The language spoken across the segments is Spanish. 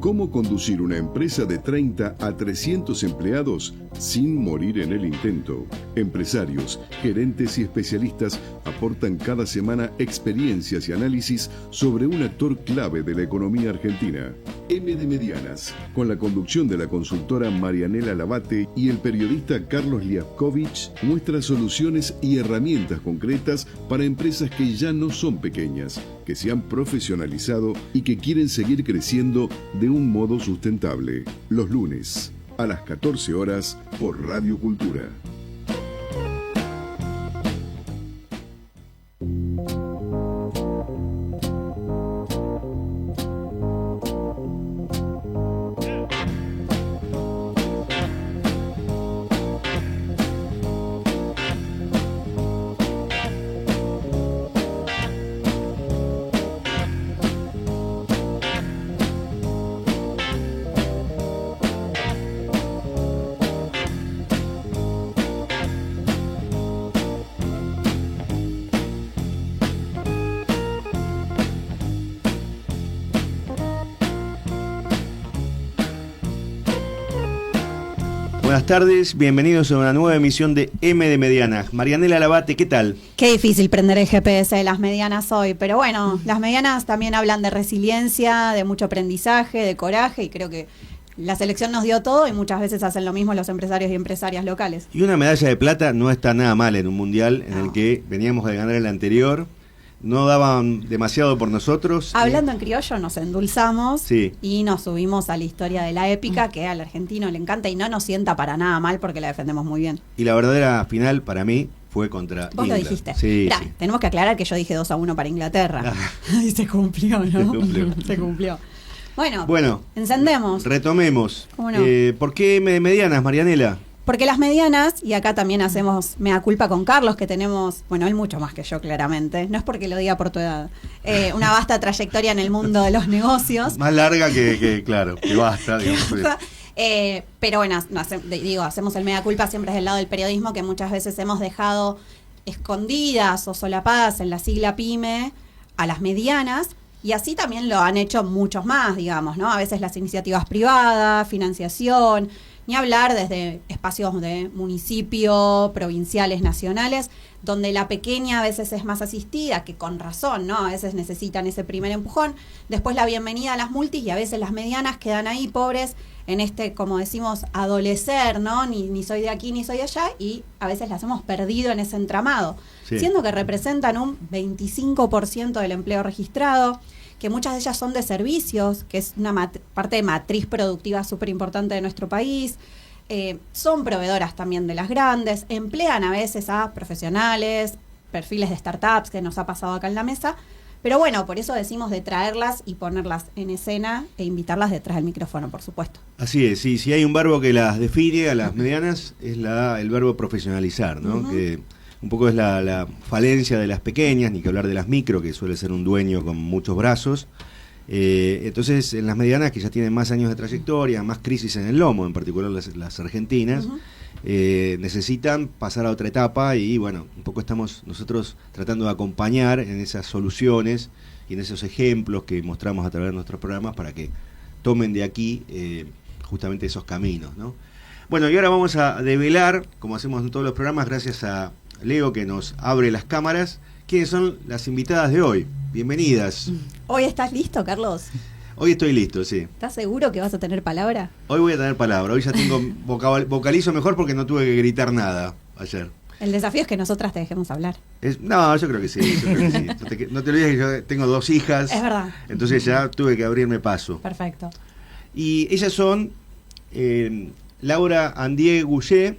¿Cómo conducir una empresa de 30 a 300 empleados sin morir en el intento? Empresarios, gerentes y especialistas aportan cada semana experiencias y análisis sobre un actor clave de la economía argentina. M de Medianas, con la conducción de la consultora Marianela Labate y el periodista Carlos Liaskovich, muestra soluciones y herramientas concretas para empresas que ya no son pequeñas, que se han profesionalizado y que quieren seguir creciendo de un modo sustentable. Los lunes, a las 14 horas, por Radio Cultura. Buenas tardes, bienvenidos a una nueva emisión de M de Medianas. Marianela Labate, ¿qué tal? Qué difícil prender el GPS de las medianas hoy, pero bueno, las medianas también hablan de resiliencia, de mucho aprendizaje, de coraje, y creo que la selección nos dio todo y muchas veces hacen lo mismo los empresarios y empresarias locales. Y una medalla de plata no está nada mal en un mundial en el que veníamos de ganar el anterior. No daban demasiado por nosotros. Hablando en criollo, nos endulzamos, sí, y nos subimos a la historia de la épica, que al argentino le encanta y no nos sienta para nada mal porque la defendemos muy bien. Y la verdadera final para mí fue contra Vos Inglaterra. lo dijiste. Sí, Mirá, sí. tenemos que aclarar que yo dije 2-1 para Inglaterra. Y se cumplió, ¿no? Se cumplió. Se cumplió. Bueno, encendemos. Retomemos. ¿Cómo no? ¿Por qué M de Medianas, Marianela? Porque las medianas, y acá también hacemos mea culpa con Carlos, que tenemos, bueno, él mucho más que yo claramente, no es porque lo diga por tu edad, una vasta trayectoria en el mundo de los negocios. Más larga claro, que basta, digamos. Pero bueno, hacemos el mea culpa siempre desde el lado del periodismo, que muchas veces hemos dejado escondidas o solapadas en la sigla PYME a las medianas, y así también lo han hecho muchos más, digamos, ¿no? A veces las iniciativas privadas, financiación, ni hablar desde espacios de municipio, provinciales, nacionales, donde la pequeña a veces es más asistida, que con razón, ¿no? A veces necesitan ese primer empujón. Después la bienvenida a las multis, y a veces las medianas quedan ahí pobres en este, como decimos, adolecer, ¿no? Ni soy de aquí ni soy de allá, y a veces las hemos perdido en ese entramado, sí, siendo que representan un 25% del empleo registrado, que muchas de ellas son de servicios, que es una parte de matriz productiva súper importante de nuestro país. Son proveedoras también de las grandes, emplean a veces a profesionales, perfiles de startups, que nos ha pasado acá en la mesa, pero bueno, por eso decimos de traerlas y ponerlas en escena e invitarlas detrás del micrófono, por supuesto. Así es, sí, si hay un verbo que las define a las medianas, es el verbo profesionalizar, ¿no? Uh-huh. Que un poco es la falencia de las pequeñas, ni que hablar de las micro, que suele ser un dueño con muchos brazos. Entonces, en las medianas, que ya tienen más años de trayectoria, más crisis en el lomo, en particular las argentinas, uh-huh, necesitan pasar a otra etapa, y bueno, un poco estamos nosotros tratando de acompañar en esas soluciones y en esos ejemplos que mostramos a través de nuestros programas para que tomen de aquí justamente esos caminos, ¿no? Bueno, y ahora vamos a develar, como hacemos en todos los programas, gracias a Leo, que nos abre las cámaras, quiénes son las invitadas de hoy. Bienvenidas. ¿Hoy estás listo, Carlos? Hoy estoy listo, sí. ¿Estás seguro que vas a tener palabra? Hoy voy a tener palabra. Hoy ya tengo vocalizo mejor porque no tuve que gritar nada ayer. El desafío es que nosotras te dejemos hablar. No, yo creo que sí. No te olvides que yo tengo 2 hijas. Es verdad. Entonces ya tuve que abrirme paso. Perfecto. Y ellas son Laura Andié Goulet,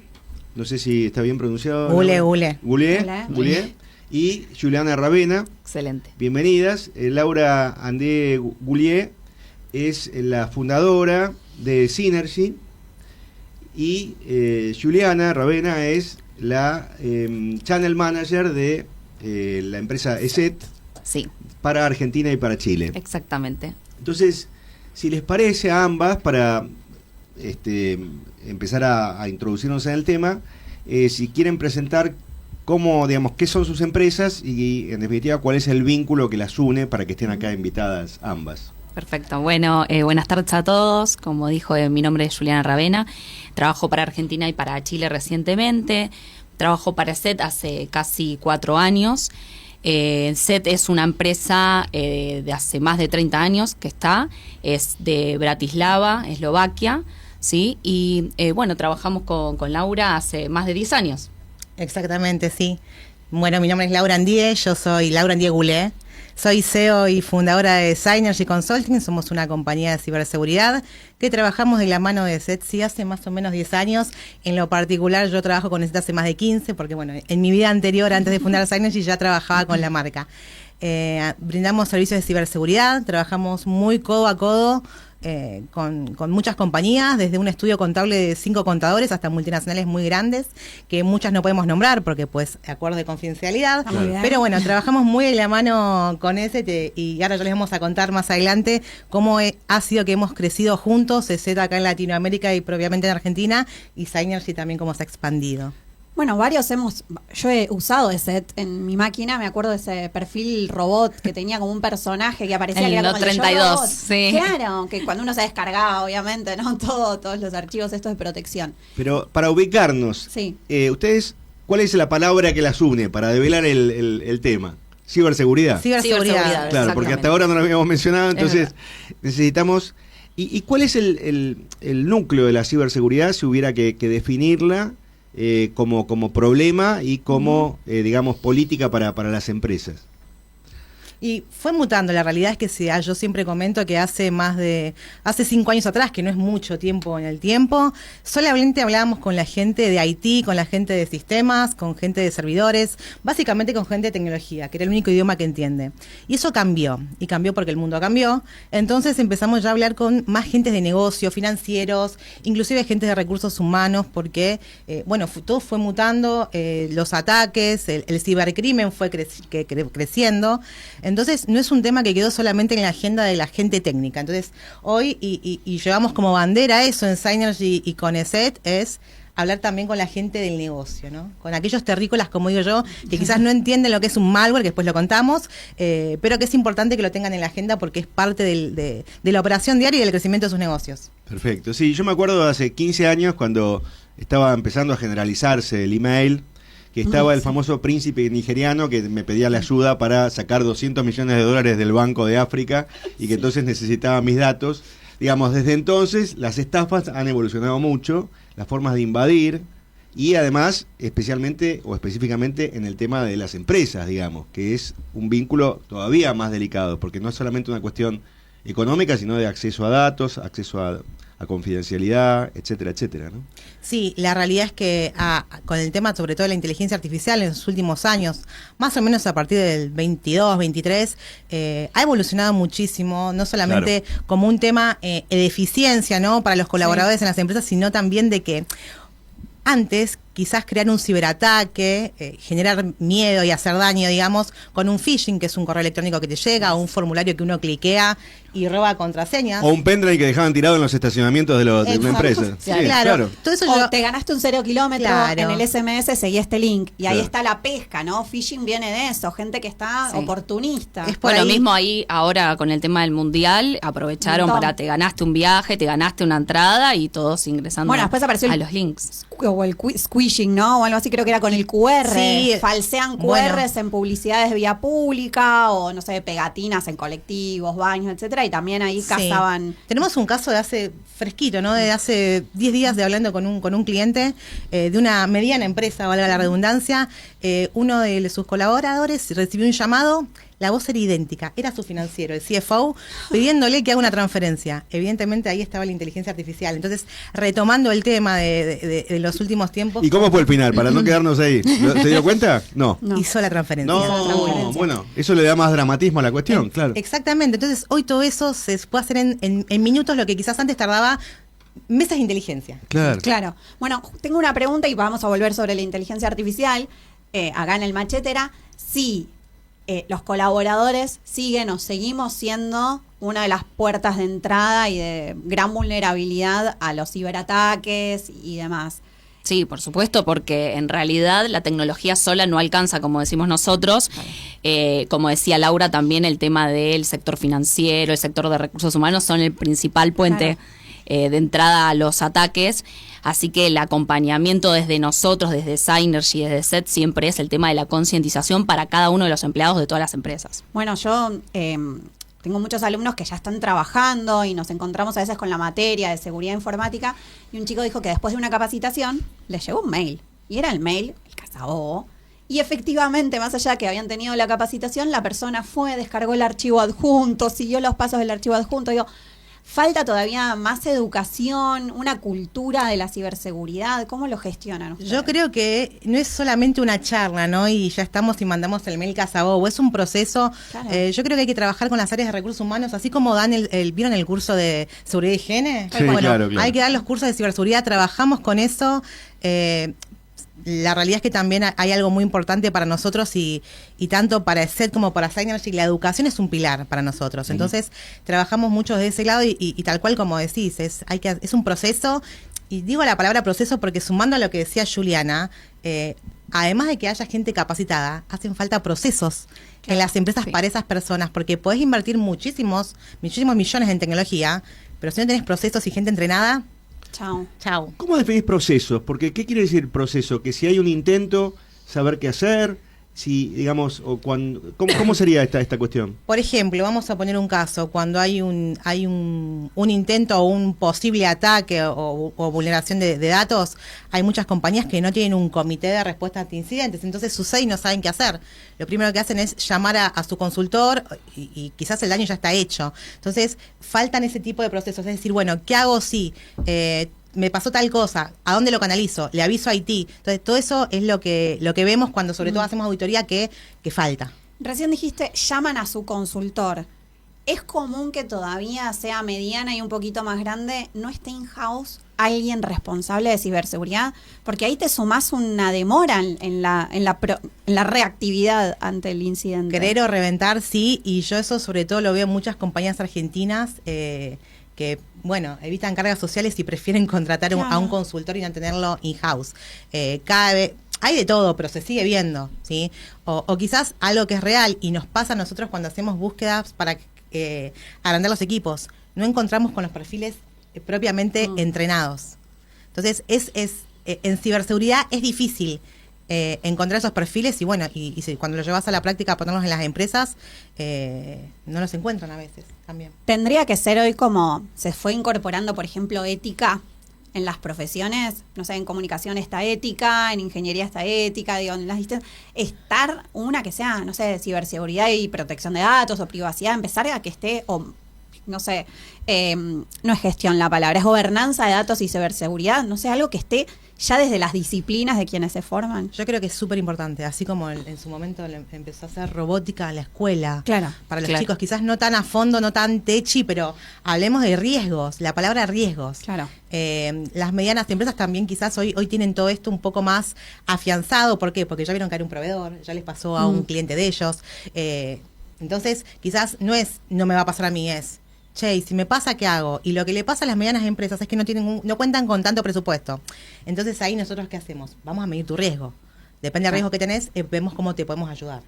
no sé si está bien pronunciado. Goulet. Y Juliana Ravena. Excelente. Bienvenidas. Laura Andié Goulet es la fundadora de Synergy, y Juliana Ravena es la channel manager de la empresa ESET, sí, para Argentina y para Chile. Exactamente. Entonces, si les parece a ambas, para empezar a introducirnos en el tema, si quieren presentar cómo, digamos, qué son sus empresas y en definitiva cuál es el vínculo que las une para que estén acá invitadas ambas. Perfecto. Bueno, buenas tardes a todos. Como dijo, mi nombre es Juliana Ravena. Trabajo para Argentina y para Chile recientemente. Trabajo para SET hace casi 4 años. SET es una empresa de hace más de 30 años que es de Bratislava, Eslovaquia, ¿sí? Y bueno, trabajamos con Laura hace más de 10 años. Exactamente, sí. Bueno, mi nombre es Laura Andie, yo soy Laura Andie Goulet. Soy CEO y fundadora de Synergy Consulting, somos una compañía de ciberseguridad que trabajamos de la mano de SET hace más o menos 10 años. En lo particular yo trabajo con SET hace más de 15, porque bueno, en mi vida anterior, antes de fundar Synergy, ya trabajaba con la marca. Brindamos servicios de ciberseguridad, trabajamos muy codo a codo con muchas compañías, desde un estudio contable de 5 contadores hasta multinacionales muy grandes, que muchas no podemos nombrar porque pues acuerdo de confidencialidad, pero bueno, trabajamos muy de la mano con ese y ahora ya les vamos a contar más adelante cómo ha sido que hemos crecido juntos, SET acá en Latinoamérica y propiamente en Argentina, y Synergy también cómo se ha expandido. Bueno, yo he usado ese en mi máquina, me acuerdo de ese perfil robot que tenía como un personaje que aparecía, El que era como el de 32, Yo Robot. sí. Claro, que cuando uno se descargaba, obviamente, ¿no? Todos los archivos estos de protección. Pero para ubicarnos, Sí. ustedes, ¿cuál es la palabra que las une para develar el tema? Ciberseguridad. Ciberseguridad. Claro, porque hasta ahora no lo habíamos mencionado, entonces necesitamos... ¿Y cuál es el núcleo de la ciberseguridad si hubiera que definirla como problema y como, digamos, política para las empresas? Y fue mutando, la realidad es que yo siempre comento que hace 5 años atrás, que no es mucho tiempo en el tiempo, solamente hablábamos con la gente de IT, con la gente de sistemas, con gente de servidores, básicamente con gente de tecnología, que era el único idioma que entiende. Y eso cambió, y cambió porque el mundo cambió, entonces empezamos ya a hablar con más gente de negocios, financieros, inclusive gente de recursos humanos, porque, todo fue mutando, los ataques, el cibercrimen fue creciendo. Entonces, no es un tema que quedó solamente en la agenda de la gente técnica. Entonces, hoy, y llevamos como bandera eso en Synergy y con ESET, es hablar también con la gente del negocio, ¿no? Con aquellos terrícolas, como digo yo, que quizás no entienden lo que es un malware, que después lo contamos, pero que es importante que lo tengan en la agenda porque es parte de la operación diaria y del crecimiento de sus negocios. Perfecto. Sí, yo me acuerdo de hace 15 años cuando estaba empezando a generalizarse el email, que estaba el famoso príncipe nigeriano que me pedía la ayuda para sacar $200 millones del Banco de África y que entonces necesitaba mis datos. Digamos, desde entonces las estafas han evolucionado mucho, las formas de invadir y además específicamente en el tema de las empresas, digamos, que es un vínculo todavía más delicado, porque no es solamente una cuestión económica, sino de acceso a datos, acceso a confidencialidad, etcétera, etcétera, ¿no? Sí, la realidad es que con el tema sobre todo de la inteligencia artificial en los últimos años, más o menos a partir del 22, 23, ha evolucionado muchísimo, no solamente como un tema de eficiencia, ¿no?, para los colaboradores en las empresas, sino también de que antes quizás crear un ciberataque, generar miedo y hacer daño, digamos, con un phishing, que es un correo electrónico que te llega, o un formulario que uno cliquea y roba contraseñas. O un pendrive que dejaban tirado en los estacionamientos de una empresa. Sí, claro. Todo eso te ganaste un 0 kilómetro, en el SMS seguí este link. Y ahí está la pesca, ¿no? Phishing viene de eso, gente que está oportunista. Es por bueno, ahí. Mismo ahí, ahora con el tema del mundial, aprovecharon para te ganaste un viaje, te ganaste una entrada y todos ingresando después apareció a los links. O el squishing, ¿no? O algo así, creo que era con el QR. Sí, falsean QRs en publicidades de vía pública o, no sé, pegatinas en colectivos, baños, etcétera. Y también ahí cazaban. Tenemos un caso de hace fresquito, ¿no? De hace 10 días de hablando con un cliente de una mediana empresa, valga la redundancia. Uno de sus colaboradores recibió un llamado. La voz era idéntica, era su financiero, el CFO, pidiéndole que haga una transferencia. Evidentemente ahí estaba la inteligencia artificial. Entonces, retomando el tema de los últimos tiempos. ¿Y cómo fue el final? Para no quedarnos ahí. ¿Se dio cuenta? No. Hizo la transferencia. No, bueno, eso le da más dramatismo a la cuestión, claro. Exactamente. Entonces, hoy todo eso se puede hacer en minutos, lo que quizás antes tardaba mesas de inteligencia. Claro. Bueno, tengo una pregunta y vamos a volver sobre la inteligencia artificial. Acá en el Machetera, sí. Los colaboradores seguimos siendo una de las puertas de entrada y de gran vulnerabilidad a los ciberataques y demás. Sí, por supuesto, porque en realidad la tecnología sola no alcanza, como decimos nosotros. Como decía Laura, también el tema del sector financiero, el sector de recursos humanos son el principal puente de entrada a los ataques. Así que el acompañamiento desde nosotros, desde Synergy, desde SET, siempre es el tema de la concientización para cada uno de los empleados de todas las empresas. Bueno, yo tengo muchos alumnos que ya están trabajando y nos encontramos a veces con la materia de seguridad informática y un chico dijo que después de una capacitación le llegó un mail y era el mail, el cazabobo, y efectivamente, más allá de que habían tenido la capacitación, la persona fue, descargó el archivo adjunto, siguió los pasos del archivo adjunto. Digo, falta todavía más educación, una cultura de la ciberseguridad. ¿Cómo lo gestionan ustedes? Yo creo que no es solamente una charla, ¿no? Y ya estamos y mandamos el mail cazabobo. Es un proceso. Claro. Yo creo que hay que trabajar con las áreas de recursos humanos, así como dan ¿vieron el curso de seguridad y higiene? Sí, Bueno, claro. hay que dar los cursos de ciberseguridad. Trabajamos con eso. La realidad es que también hay algo muy importante para nosotros y tanto para SET como para Synergy, la educación es un pilar para nosotros. Entonces, trabajamos mucho de ese lado y tal cual como decís, es un proceso. Y digo la palabra proceso porque sumando a lo que decía Juliana, además de que haya gente capacitada, hacen falta procesos en las empresas para esas personas, porque podés invertir muchísimos millones en tecnología, pero si no tenés procesos y gente entrenada, chao. ¿Cómo definís procesos? Porque, ¿qué quiere decir proceso? Que si hay un intento, saber qué hacer, si, digamos, o cuando, ¿cómo sería esta cuestión? Por ejemplo, vamos a poner un caso, cuando hay un intento o un posible ataque o vulneración de datos, hay muchas compañías que no tienen un comité de respuesta ante incidentes, entonces sucede y no saben qué hacer. Lo primero que hacen es llamar a su consultor y quizás el daño ya está hecho. Entonces, faltan ese tipo de procesos, es decir, bueno, ¿qué hago si me pasó tal cosa? ¿A dónde lo canalizo? ¿Le aviso a IT? Entonces, todo eso es lo que vemos cuando sobre todo hacemos auditoría que falta. Recién dijiste, llaman a su consultor. ¿Es común que todavía sea mediana y un poquito más grande, no esté in-house alguien responsable de ciberseguridad? Porque ahí te sumás una demora en la reactividad ante el incidente. Querer o reventar, sí, y yo eso sobre todo lo veo en muchas compañías argentinas que, bueno, evitan cargas sociales y prefieren contratar a un consultor y no tenerlo in-house. Cada vez hay de todo, pero se sigue viendo, ¿sí? O quizás algo que es real y nos pasa a nosotros cuando hacemos búsquedas para agrandar los equipos. No encontramos con los perfiles propiamente entrenados. Entonces, en ciberseguridad es difícil encontrar esos perfiles y bueno, y cuando los llevas a la práctica a ponerlos en las empresas, no los encuentran a veces también. Tendría que ser hoy como se fue incorporando, por ejemplo, ética en las profesiones, no sé, en comunicación está ética, en ingeniería está ética, digo, en las distintas, estar una que sea, no sé, ciberseguridad y protección de datos o privacidad, empezar a que esté, o no sé, no es gestión la palabra, es gobernanza de datos y ciberseguridad, no sé, algo que esté ya desde las disciplinas de quienes se forman. Yo creo que es súper importante, así como en su momento empezó a hacer robótica en la escuela. Claro. Para los chicos, quizás no tan a fondo, no tan techi, pero hablemos de riesgos, la palabra riesgos. Claro. Las medianas empresas también quizás hoy tienen todo esto un poco más afianzado. ¿Por qué? Porque ya vieron que era un proveedor, ya les pasó a un cliente de ellos. Entonces, quizás no me va a pasar a mí, es... Che, ¿y si me pasa, qué hago? Y lo que le pasa a las medianas empresas es que no cuentan con tanto presupuesto. Entonces ahí nosotros ¿qué hacemos? Vamos a medir tu riesgo. Depende del riesgo que tenés, vemos cómo te podemos ayudar.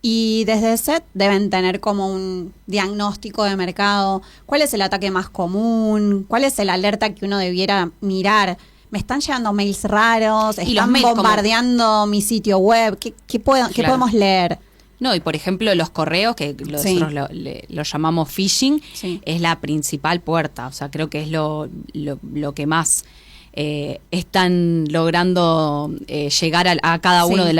Y desde SET deben tener como un diagnóstico de mercado. ¿Cuál es el ataque más común? ¿Cuál es el alerta que uno debiera mirar? ¿Me están llegando mails raros? Y los ¿Están mails bombardeando mi sitio web? ¿Qué podemos leer? No, y por ejemplo los correos, que nosotros lo llamamos phishing, es la principal puerta. O sea, creo que es lo que más están logrando llegar a cada uno de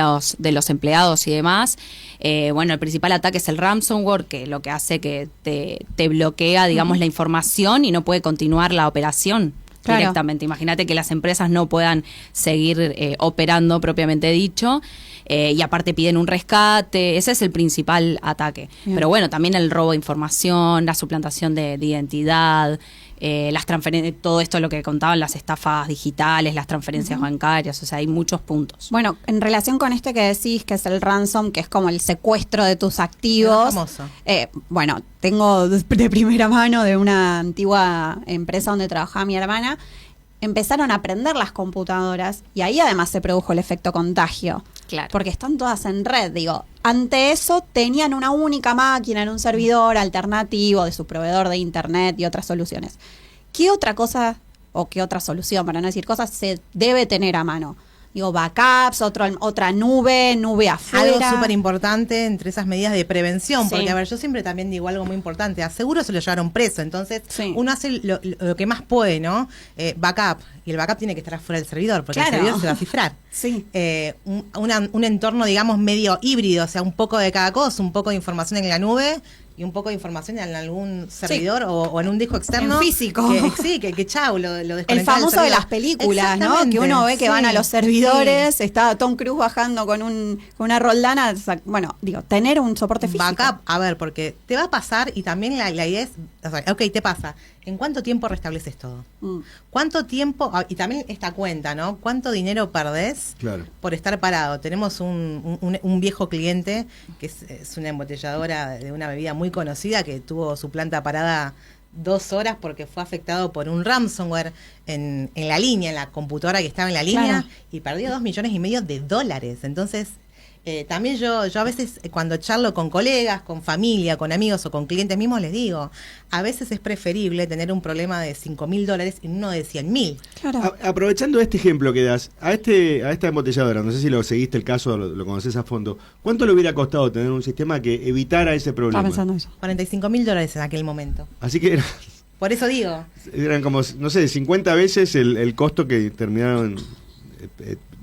los empleados y demás. Bueno, el principal ataque es el ransomware, que lo que hace que te bloquea, digamos, la información y no puede continuar la operación. Claro. Directamente. Imagínate que las empresas no puedan seguir operando propiamente dicho. Y aparte piden un rescate, ese es el principal ataque. Bien. Pero bueno, también el robo de información, la suplantación de identidad, las transferencias, todo esto lo que contaban, las estafas digitales, las transferencias bancarias, o sea, hay muchos puntos. Bueno, en relación con este que decís, que es el ransom, que es como el secuestro de tus activos. Famoso. Bueno, tengo de primera mano de una antigua empresa donde trabajaba mi hermana. empezaron a aprender las computadoras y ahí además se produjo el efecto contagio. Claro. Porque están todas en red, digo. Ante eso tenían una única máquina en un servidor alternativo de su proveedor de internet y otras soluciones. ¿Qué otra cosa o qué otra solución, para no decir cosas, se debe tener a mano? Digo, backups, otra nube afuera. Algo súper importante entre esas medidas de prevención, Sí. porque a ver, yo siempre también digo algo muy importante, a seguro se lo llevaron preso, entonces Sí. uno hace lo que más puede, ¿no? Backup, y el backup tiene que estar afuera del servidor, porque Claro. el servidor se va a cifrar. Sí. Un entorno, digamos, medio híbrido, o sea, un poco de cada cosa, un poco de información en la nube y un poco de información en algún servidor o en un disco externo. En físico. Que chau, lo desconectás El del famoso de servidor. las películas, ¿no? Exactamente, Que uno ve que van a los sí, servidores, sí. está Tom Cruise bajando con una roldana. Bueno, digo, tener un soporte físico. Backup, a ver, porque te va a pasar y también la idea es, o sea, ok, te pasa, ¿en cuánto tiempo restableces todo? Mm. ¿Cuánto tiempo, y también esta cuenta, ¿no? ¿Cuánto dinero perdés Claro. por estar parado? Tenemos un viejo cliente que es una embotelladora de una bebida muy conocida que tuvo su planta parada 2 horas porque fue afectado por un ransomware en la línea, en la computadora que estaba en la línea, Claro. y perdió $2,5 millones. Entonces, también yo a veces cuando charlo con colegas, con familia, con amigos o con clientes mismos, les digo, a veces es preferible tener un problema de $5,000 y uno de 100,000. Claro. Aprovechando este ejemplo que das, a esta embotelladora, no sé si lo seguiste el caso, lo conoces a fondo, ¿cuánto le hubiera costado tener un sistema que evitara ese problema? Estaba pensando eso. $45,000 en aquel momento. Así que Por eso digo, eran como, no sé, 50 veces el costo que terminaron,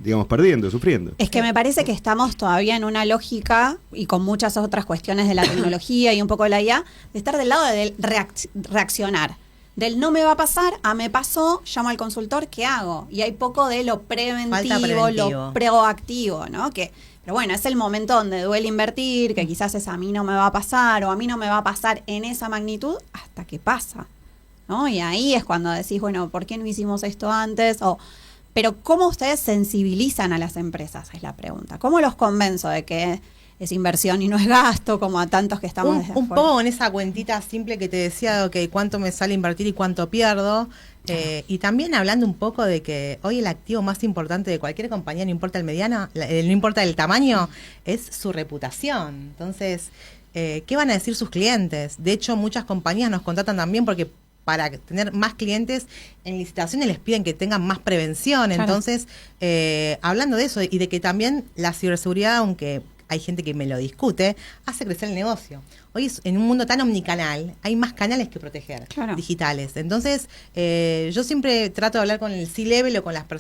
digamos, perdiendo, sufriendo. Es que me parece que estamos todavía en una lógica y con muchas otras cuestiones de la tecnología y un poco de la IA, de estar del lado del reaccionar. Del no me va a pasar a me pasó, llamo al consultor, ¿qué hago? Y hay poco de lo preventivo, lo proactivo, ¿no? Pero bueno, es el momento donde duele invertir, que quizás es a mí no me va a pasar o a mí no me va a pasar en esa magnitud hasta que pasa, ¿no? Y ahí es cuando decís, bueno, ¿por qué no hicimos esto antes? Pero ¿cómo ustedes sensibilizan a las empresas? Es la pregunta. ¿Cómo los convenzo de que es inversión y no es gasto, como a tantos que estamos desde un afuera? poco en esa cuentita simple que te decía, ok, cuánto me sale invertir y cuánto pierdo. Y también hablando un poco de que hoy el activo más importante de cualquier compañía, no importa el mediano, no importa el tamaño, es su reputación. Entonces, ¿qué van a decir sus clientes? De hecho, muchas compañías nos contratan también porque para tener más clientes en licitaciones les piden que tengan más prevención. Claro. Entonces, hablando de eso y de que también la ciberseguridad, aunque hay gente que me lo discute, hace crecer el negocio. Hoy en un mundo tan omnicanal, hay más canales que proteger, Claro. digitales. Entonces, yo siempre trato de hablar con el C-Level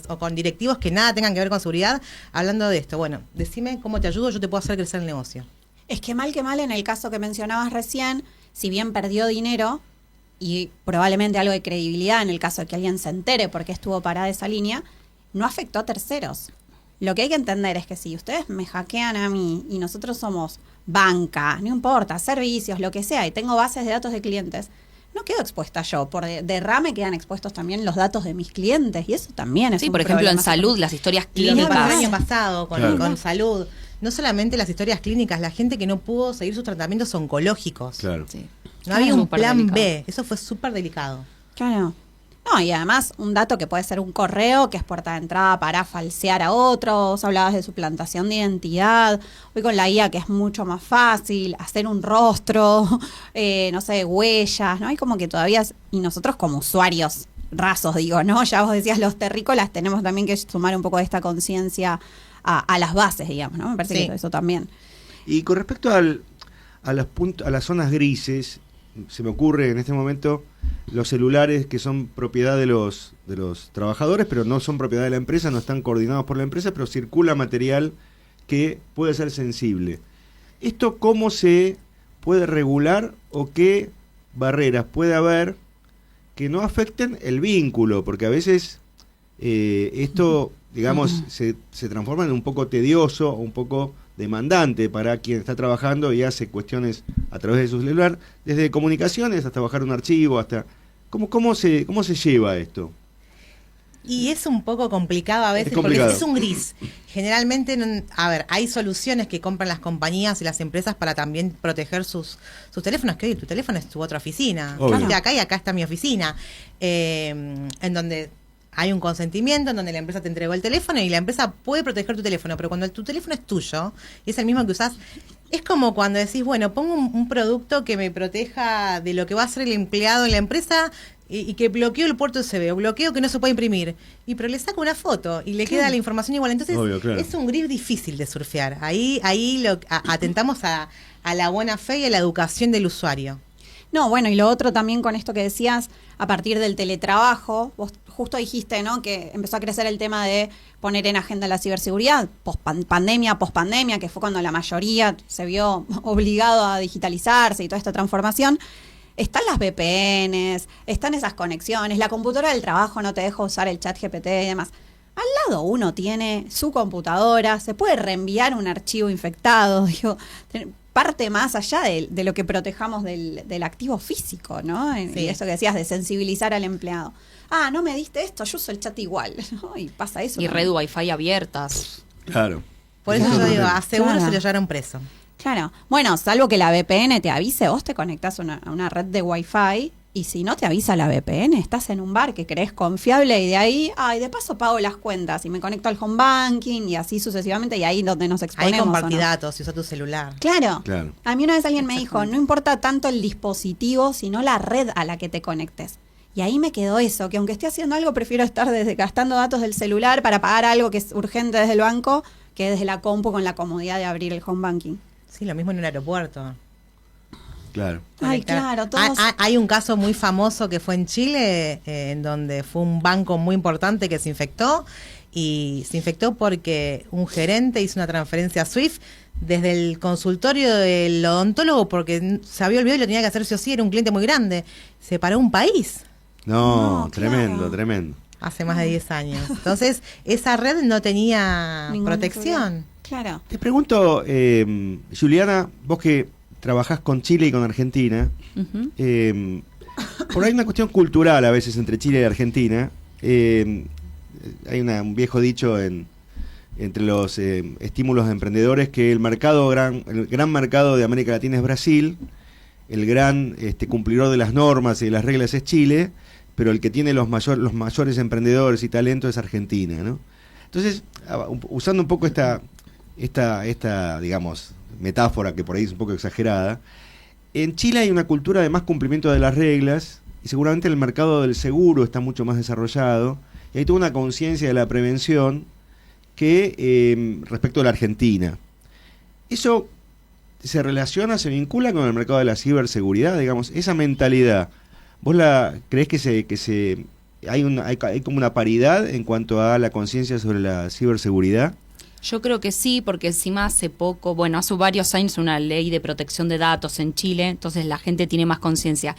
o con directivos que nada tengan que ver con seguridad, hablando de esto. Bueno, decime cómo te ayudo, yo te puedo hacer crecer el negocio. Es que mal en el caso que mencionabas recién, si bien perdió dinero y probablemente algo de credibilidad en el caso de que alguien se entere por qué estuvo parada esa línea, no afectó a terceros. Lo que hay que entender es que si ustedes me hackean a mí y nosotros somos banca, no importa, servicios, lo que sea, y tengo bases de datos de clientes, no quedo expuesta yo. Por derrame quedan expuestos también los datos de mis clientes y eso también es Sí, un por ejemplo, en problema. salud, las historias Lo que pasó el clínicas. año pasado Claro. con salud, no solamente las historias clínicas, la gente que no pudo seguir sus tratamientos oncológicos. Claro. Sí. No había un Súper plan delicado. B, eso fue súper delicado. Claro. No, y además un dato que puede ser un correo, que es puerta de entrada para falsear a otros, hablabas de suplantación de identidad, hoy con la IA que es mucho más fácil, hacer un rostro, no sé, huellas, ¿no? Hay como que todavía, y nosotros como usuarios rasos, digo, ¿no? Ya vos decías los terrícolas, tenemos también que sumar un poco de esta conciencia a las bases, digamos, ¿no? Me parece Sí. que eso también. Y con respecto a las zonas grises, se me ocurre en este momento los celulares que son propiedad de los trabajadores, pero no son propiedad de la empresa, no están coordinados por la empresa, pero circula material que puede ser sensible. ¿Esto cómo se puede regular o qué barreras puede haber que no afecten el vínculo? Porque a veces esto, digamos, se transforma en un poco tedioso, un poco demandante para quien está trabajando y hace cuestiones a través de su celular, desde comunicaciones hasta bajar un archivo, hasta ¿cómo se lleva esto? Y es un poco complicado a veces, Es complicado. porque es un gris. Generalmente, a ver, hay soluciones que compran las compañías y las empresas para también proteger sus teléfonos, que hoy tu teléfono es tu otra oficina. Obvio. Viste acá y acá está mi oficina. En donde hay un consentimiento en donde la empresa te entregó el teléfono y la empresa puede proteger tu teléfono, pero cuando tu teléfono es tuyo y es el mismo que usás, es como cuando decís, bueno, pongo un producto que me proteja de lo que va a hacer el empleado en la empresa y que bloqueo el puerto USB o bloqueo que no se puede imprimir, pero le saco una foto y le queda la información igual. Entonces, obvio, claro, es un grip difícil de surfear. Ahí atentamos a la buena fe y a la educación del usuario. No, bueno, y lo otro también con esto que decías, a partir del teletrabajo, vos justo dijiste, ¿no?, que empezó a crecer el tema de poner en agenda la ciberseguridad, pospandemia, que fue cuando la mayoría se vio obligado a digitalizarse y toda esta transformación. Están las VPNs, están esas conexiones, la computadora del trabajo no te deja usar el chat GPT y demás. Al lado uno tiene su computadora, se puede reenviar un archivo infectado, digo, parte más allá de lo que protejamos del activo físico, ¿no? Sí. Y eso que decías de sensibilizar al empleado. Ah, no me diste esto, yo uso el chat igual, ¿no? Y pasa eso. Y red Wi-Fi abiertas. Claro. Por eso yo digo, a seguro se lo llevaron preso. Claro. Bueno, salvo que la VPN te avise, vos te conectás a una red de Wi-Fi y si no te avisa la VPN, estás en un bar que crees confiable y de ahí, de paso pago las cuentas y me conecto al home banking y así sucesivamente y ahí donde nos exponemos. Ahí compartí datos y usa tu celular. Claro. A mí una vez alguien me dijo, no importa tanto el dispositivo, sino la red a la que te conectes. Y ahí me quedó eso, que aunque esté haciendo algo, prefiero estar gastando datos del celular para pagar algo que es urgente desde el banco que desde la compu con la comodidad de abrir el home banking. Sí, lo mismo en un aeropuerto. Claro. Ay, claro. Todos... Hay un caso muy famoso que fue en Chile, en donde fue un banco muy importante que se infectó, y se infectó porque un gerente hizo una transferencia SWIFT desde el consultorio del odontólogo porque se había olvidado y lo tenía que hacer sí o sí, era un cliente muy grande. Se paró un país. No, tremendo, claro. Tremendo. Hace más de 10 años. Entonces, esa red no tenía protección. Claro. Te pregunto, Juliana, vos que trabajás con Chile y con Argentina, por ahí hay una cuestión cultural a veces entre Chile y Argentina. Hay un viejo dicho entre los estímulos de emprendedores que el gran mercado de América Latina es Brasil, el gran cumplidor de las normas y de las reglas es Chile, pero el que tiene los mayores emprendedores y talento es Argentina, ¿no? Entonces, usando un poco esta digamos, metáfora que por ahí es un poco exagerada, en Chile hay una cultura de más cumplimiento de las reglas y seguramente el mercado del seguro está mucho más desarrollado y hay toda una conciencia de la prevención que respecto a la Argentina. ¿Eso se relaciona, se vincula con el mercado de la ciberseguridad? Digamos, esa mentalidad, ¿vos creés que hay como una paridad en cuanto a la conciencia sobre la ciberseguridad? Yo creo que sí, porque encima hace varios años una ley de protección de datos en Chile, entonces la gente tiene más conciencia.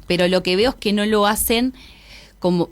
Pero lo que veo es que no lo hacen como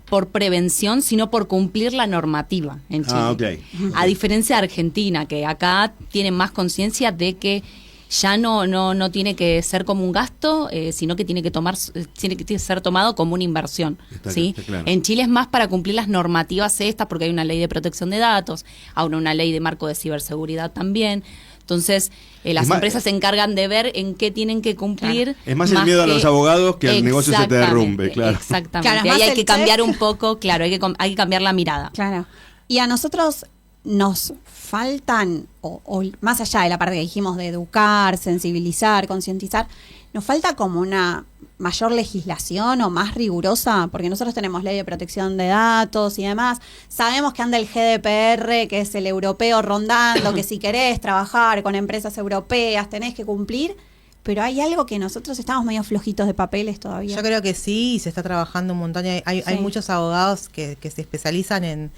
por prevención, sino por cumplir la normativa en Chile. Okay. A diferencia de Argentina, que acá tienen más conciencia de que ya no tiene que ser como un gasto, sino que tiene que ser tomado como una inversión. ¿Sí? Está claro. En Chile es más para cumplir las normativas estas, porque hay una ley de protección de datos, ahora una ley de marco de ciberseguridad también. Entonces, las empresas se encargan de ver en qué tienen que cumplir. Claro. Es más el miedo a los abogados que al negocio se te derrumbe, claro. Exactamente. Claro, ahí hay que cambiar un poco, claro, hay que cambiar la mirada. Claro. Y a nosotros nos faltan, o más allá de la parte que dijimos de educar, sensibilizar, concientizar, nos falta como una mayor legislación o más rigurosa, porque nosotros tenemos ley de protección de datos y demás, sabemos que anda el GDPR, que es el europeo rondando, que si querés trabajar con empresas europeas tenés que cumplir, pero hay algo que nosotros estamos medio flojitos de papeles todavía. Yo creo que sí, y se está trabajando un montón, hay muchos abogados que se especializan en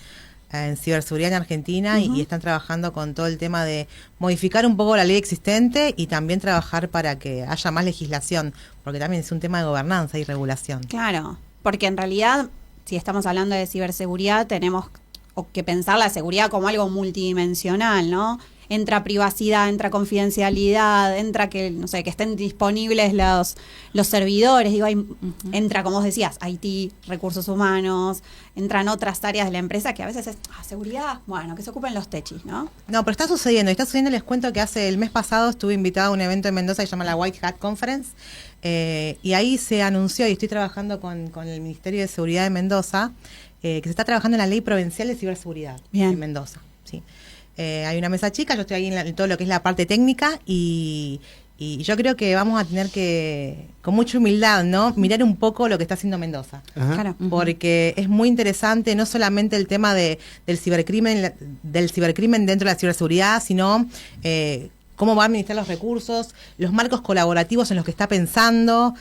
ciberseguridad en Argentina y están trabajando con todo el tema de modificar un poco la ley existente y también trabajar para que haya más legislación, porque también es un tema de gobernanza y regulación. Claro, porque en realidad, si estamos hablando de ciberseguridad, tenemos que pensar la seguridad como algo multidimensional, ¿no? Entra privacidad, entra confidencialidad, entra que estén disponibles los servidores, entra, como vos decías, IT, recursos humanos, entran otras áreas de la empresa que a veces es seguridad, bueno, que se ocupen los techis, ¿no? No, pero está sucediendo, les cuento que el mes pasado estuve invitada a un evento en Mendoza que se llama la White Hat Conference, y ahí se anunció, y estoy trabajando con el Ministerio de Seguridad de Mendoza, que se está trabajando en la Ley Provincial de Ciberseguridad en Mendoza. ¿Sí? Hay una mesa chica, yo estoy ahí en todo lo que es la parte técnica y yo creo que vamos a tener que, con mucha humildad, ¿no?, mirar un poco lo que está haciendo Mendoza. Claro. Porque es muy interesante no solamente el tema del cibercrimen dentro de la ciberseguridad, sino cómo va a administrar los recursos, los marcos colaborativos en los que está pensando.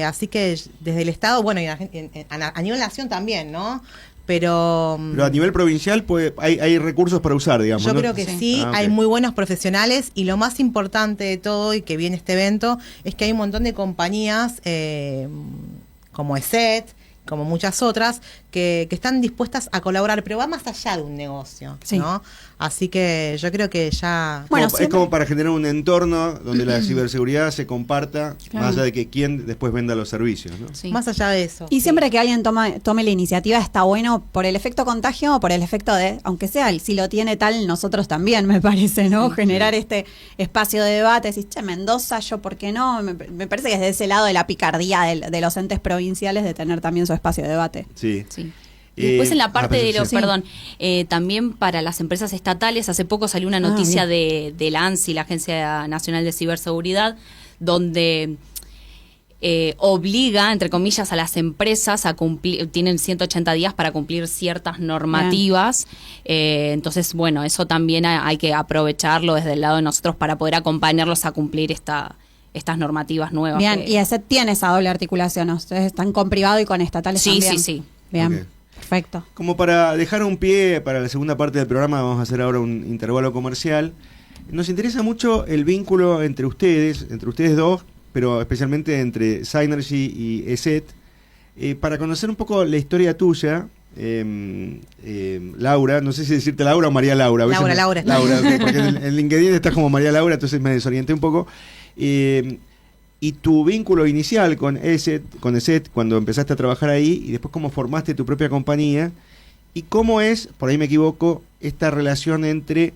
Así que desde el Estado, bueno, y a nivel nación también, ¿no? Pero a nivel provincial hay recursos para usar, digamos. Yo ¿no? creo que sí, okay. Hay muy buenos profesionales y lo más importante de todo y que viene este evento es que hay un montón de compañías como ESET, como muchas otras, que están dispuestas a colaborar, pero va más allá de un negocio, ¿no? Así que yo creo que ya... Bueno, es como para generar un entorno donde la ciberseguridad se comparta, más allá de que quien después venda los servicios, ¿no? Sí. Más allá de eso. Y siempre que alguien tome la iniciativa está bueno por el efecto contagio o por el efecto de, aunque sea, si lo tiene tal, nosotros también, me parece, ¿no? Generar este espacio de debate, decís, che, Mendoza, yo, ¿por qué no? Me parece que es de ese lado de la picardía de los entes provinciales de tener también su espacio de debate. Sí. Y después en la parte de los, sí. también para las empresas estatales, hace poco salió una noticia de la ANSI, la Agencia Nacional de Ciberseguridad, donde obliga, entre comillas, a las empresas a cumplir, tienen 180 días para cumplir ciertas normativas. Entonces, bueno, eso también hay que aprovecharlo desde el lado de nosotros para poder acompañarlos a cumplir estas normativas nuevas. Bien, y ese tiene esa doble articulación, ¿no? Ustedes están con privado y con estatales también. Sí. Bien, Okay. perfecto. Como para dejar un pie para la segunda parte del programa, vamos a hacer ahora un intervalo comercial. Nos interesa mucho el vínculo entre ustedes dos, pero especialmente entre Synergy y ESET, para conocer un poco la historia tuya. Laura, no sé si decirte Laura o María Laura. Laura. Okay, porque en LinkedIn estás como María Laura, entonces me desorienté un poco. Y tu vínculo inicial con ESET, cuando empezaste a trabajar ahí, y después cómo formaste tu propia compañía, y cómo es, por ahí me equivoco, esta relación entre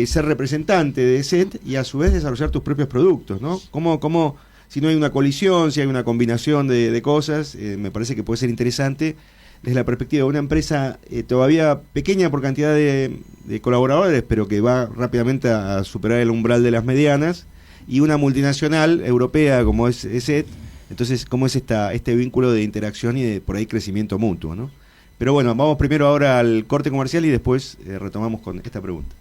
ser representante de ESET y a su vez desarrollar tus propios productos, ¿no? ¿Cómo si no hay una colisión, si hay una combinación de cosas, me parece que puede ser interesante desde la perspectiva de una empresa todavía pequeña por cantidad de colaboradores, pero que va rápidamente a superar el umbral de las medianas, y una multinacional europea como es ESET. Entonces, ¿cómo es este vínculo de interacción y de por ahí crecimiento mutuo, ¿no? Pero bueno, vamos primero ahora al corte comercial y después retomamos con esta pregunta.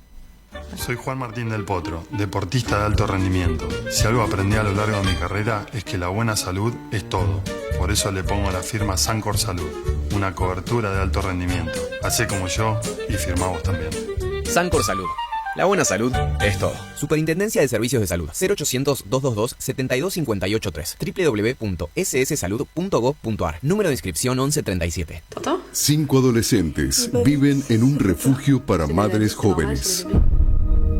Soy Juan Martín del Potro, deportista de alto rendimiento. Si algo aprendí a lo largo de mi carrera es que la buena salud es todo. Por eso le pongo la firma Sancor Salud, una cobertura de alto rendimiento. Hacé como yo y firmá vos también. Sancor Salud. La buena salud es todo. Superintendencia de Servicios de Salud. 0800-222-72583. www.sssalud.gov.ar. Número de inscripción 1137. 5 adolescentes viven en un refugio para madres jóvenes.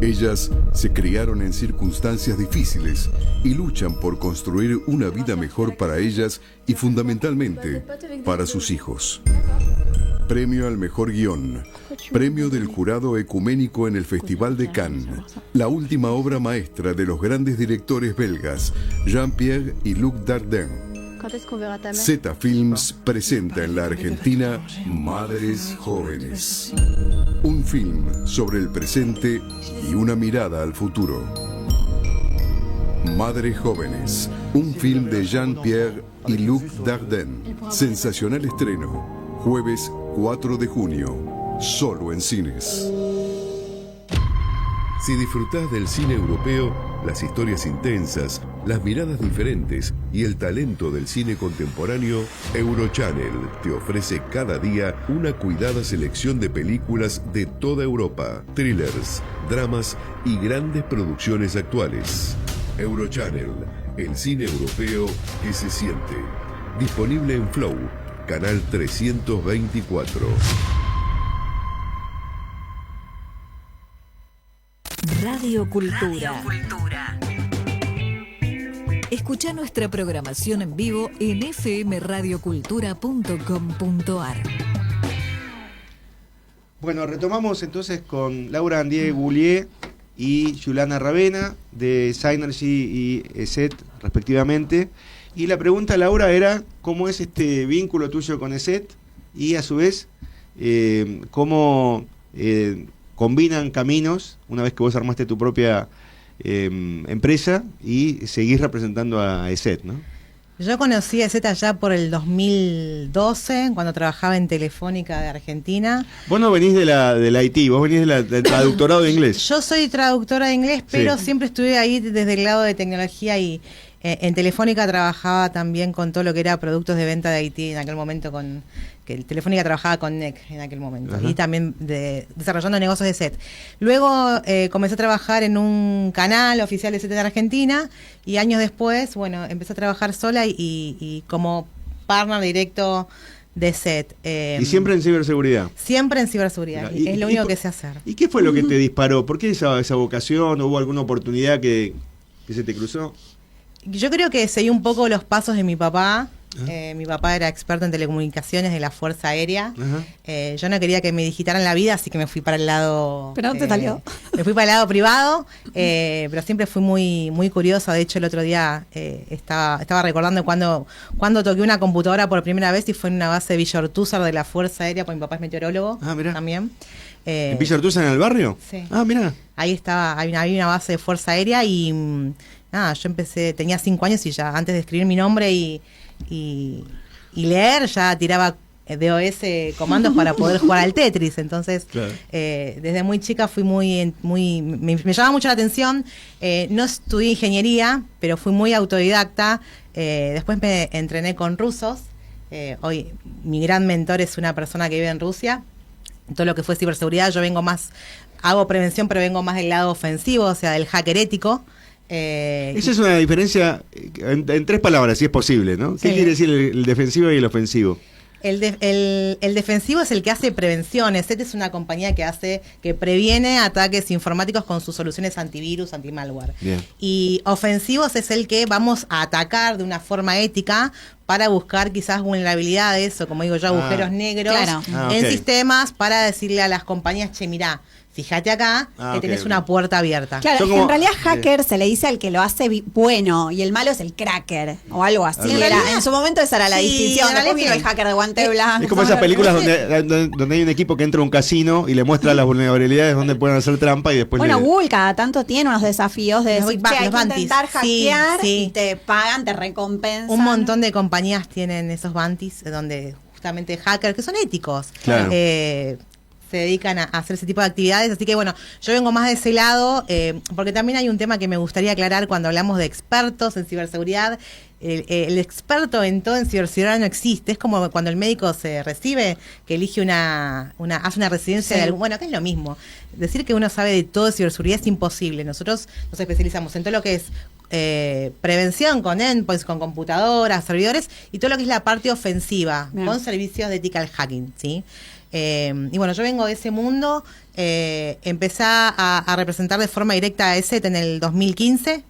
Ellas se criaron en circunstancias difíciles y luchan por construir una vida mejor para ellas y fundamentalmente para sus hijos. Premio al mejor guión. Premio del jurado ecuménico en el Festival de Cannes. La última obra maestra de los grandes directores belgas, Jean-Pierre y Luc Dardenne. Zeta Films presenta en la Argentina Madres Jóvenes. Un film sobre el presente y una mirada al futuro. Madres Jóvenes, un film de Jean-Pierre y Luc Dardenne. Sensacional estreno. Jueves 4 de junio, solo en cines. Si disfrutás del cine europeo, las historias intensas, las miradas diferentes y el talento del cine contemporáneo, Eurochannel te ofrece cada día una cuidada selección de películas de toda Europa, thrillers, dramas y grandes producciones actuales. Eurochannel, el cine europeo que se siente. Disponible en Flow, canal 324. Radio Cultura. Escucha nuestra programación en vivo en fmradiocultura.com.ar. Bueno, retomamos entonces con Laura Andié Goulier, y Juliana Ravena, de Synergy y ESET, respectivamente. Y la pregunta, Laura, era cómo es este vínculo tuyo con ESET y a su vez cómo combinan caminos una vez que vos armaste tu propia empresa y seguís representando a ESET, ¿no? Yo conocí a ESET allá por el 2012, cuando trabajaba en Telefónica de Argentina. Vos no venís del IT, vos venís del traductorado de inglés. Yo soy traductora de inglés, pero Sí. siempre estuve ahí desde el lado de tecnología y en Telefónica trabajaba también con todo lo que era productos de venta de IT en aquel momento, que Telefónica trabajaba con NEC en aquel momento. Ajá. Y también desarrollando negocios de SET. Luego comencé a trabajar en un canal oficial de SET de Argentina y años después, bueno, empecé a trabajar sola y como partner directo de SET. Y siempre en ciberseguridad. Siempre en ciberseguridad. Mira, Es lo único que sé hacer. ¿Y qué fue lo que te disparó? ¿Por qué esa vocación? ¿Hubo alguna oportunidad que se te cruzó? Yo creo que seguí un poco los pasos de mi papá. Mi papá era experto en telecomunicaciones de la Fuerza Aérea. Ajá. Yo no quería que me digitaran la vida, así que me fui para el lado... Pero no te salió. Me fui para el lado privado, pero siempre fui muy curiosa. De hecho, el otro día estaba recordando cuando toqué una computadora por primera vez y fue en una base de Villa Ortúzar de la Fuerza Aérea, porque mi papá es meteorólogo también. ¿En Villa Ortúzar, en el barrio? Sí. Ah, mira. Ahí estaba, había una base de Fuerza Aérea y nada, yo empecé, tenía 5 años y ya antes de escribir mi nombre y leer, ya tiraba DOS comandos para poder jugar al Tetris. Entonces, Claro. Desde muy chica fui me llamaba mucho la atención. No estudié ingeniería, pero fui muy autodidacta. Después me entrené con rusos. Hoy mi gran mentor es una persona que vive en Rusia. Todo lo que fue ciberseguridad, hago prevención, pero vengo más del lado ofensivo, o sea, del hacker ético. Esa es una diferencia en 3 palabras, si es posible, ¿no? ¿Qué Sí. quiere decir el defensivo y el ofensivo? El defensivo es el que hace prevenciones. SET es una compañía que previene ataques informáticos con sus soluciones antivirus, antimalware. Bien. Y ofensivos es el que vamos a atacar de una forma ética para buscar quizás vulnerabilidades o, como digo yo, agujeros negros Claro. en ok. sistemas para decirle a las compañías, che, mirá, fíjate acá que ok, tenés ok. una puerta abierta. Claro, Son es que como- en realidad hacker se le dice al que lo hace bueno y el malo es el cracker o algo así. Algo Era- así. en su momento esa era la Sí, distinción. en Después realidad vino sí. el hacker de guante blanco. Es como esas películas donde hay un equipo que entra a un casino y le muestra las vulnerabilidades donde pueden hacer trampa y después Bueno, le... Google cada tanto tiene unos desafíos de Los decir, big che, hay los que bounties. intentar Sí, hackear sí. y te pagan, te recompensan. Un montón de compañías tienen esos bounties donde justamente hackers que son éticos Claro. se dedican a hacer ese tipo de actividades. Así que bueno, yo vengo más de ese lado, porque también hay un tema que me gustaría aclarar cuando hablamos de expertos en ciberseguridad. El experto en todo en ciberseguridad no existe. Es como cuando el médico se recibe, que elige hace una residencia de algún... Bueno, acá es lo mismo. Decir que uno sabe de todo de ciberseguridad es imposible. Nosotros nos especializamos en todo lo que es prevención con endpoints, con computadoras, servidores, y todo lo que es la parte ofensiva, Bien. con servicios de ethical hacking, ¿sí? Y bueno, yo vengo de ese mundo, empecé a representar de forma directa a ESET en el 2015,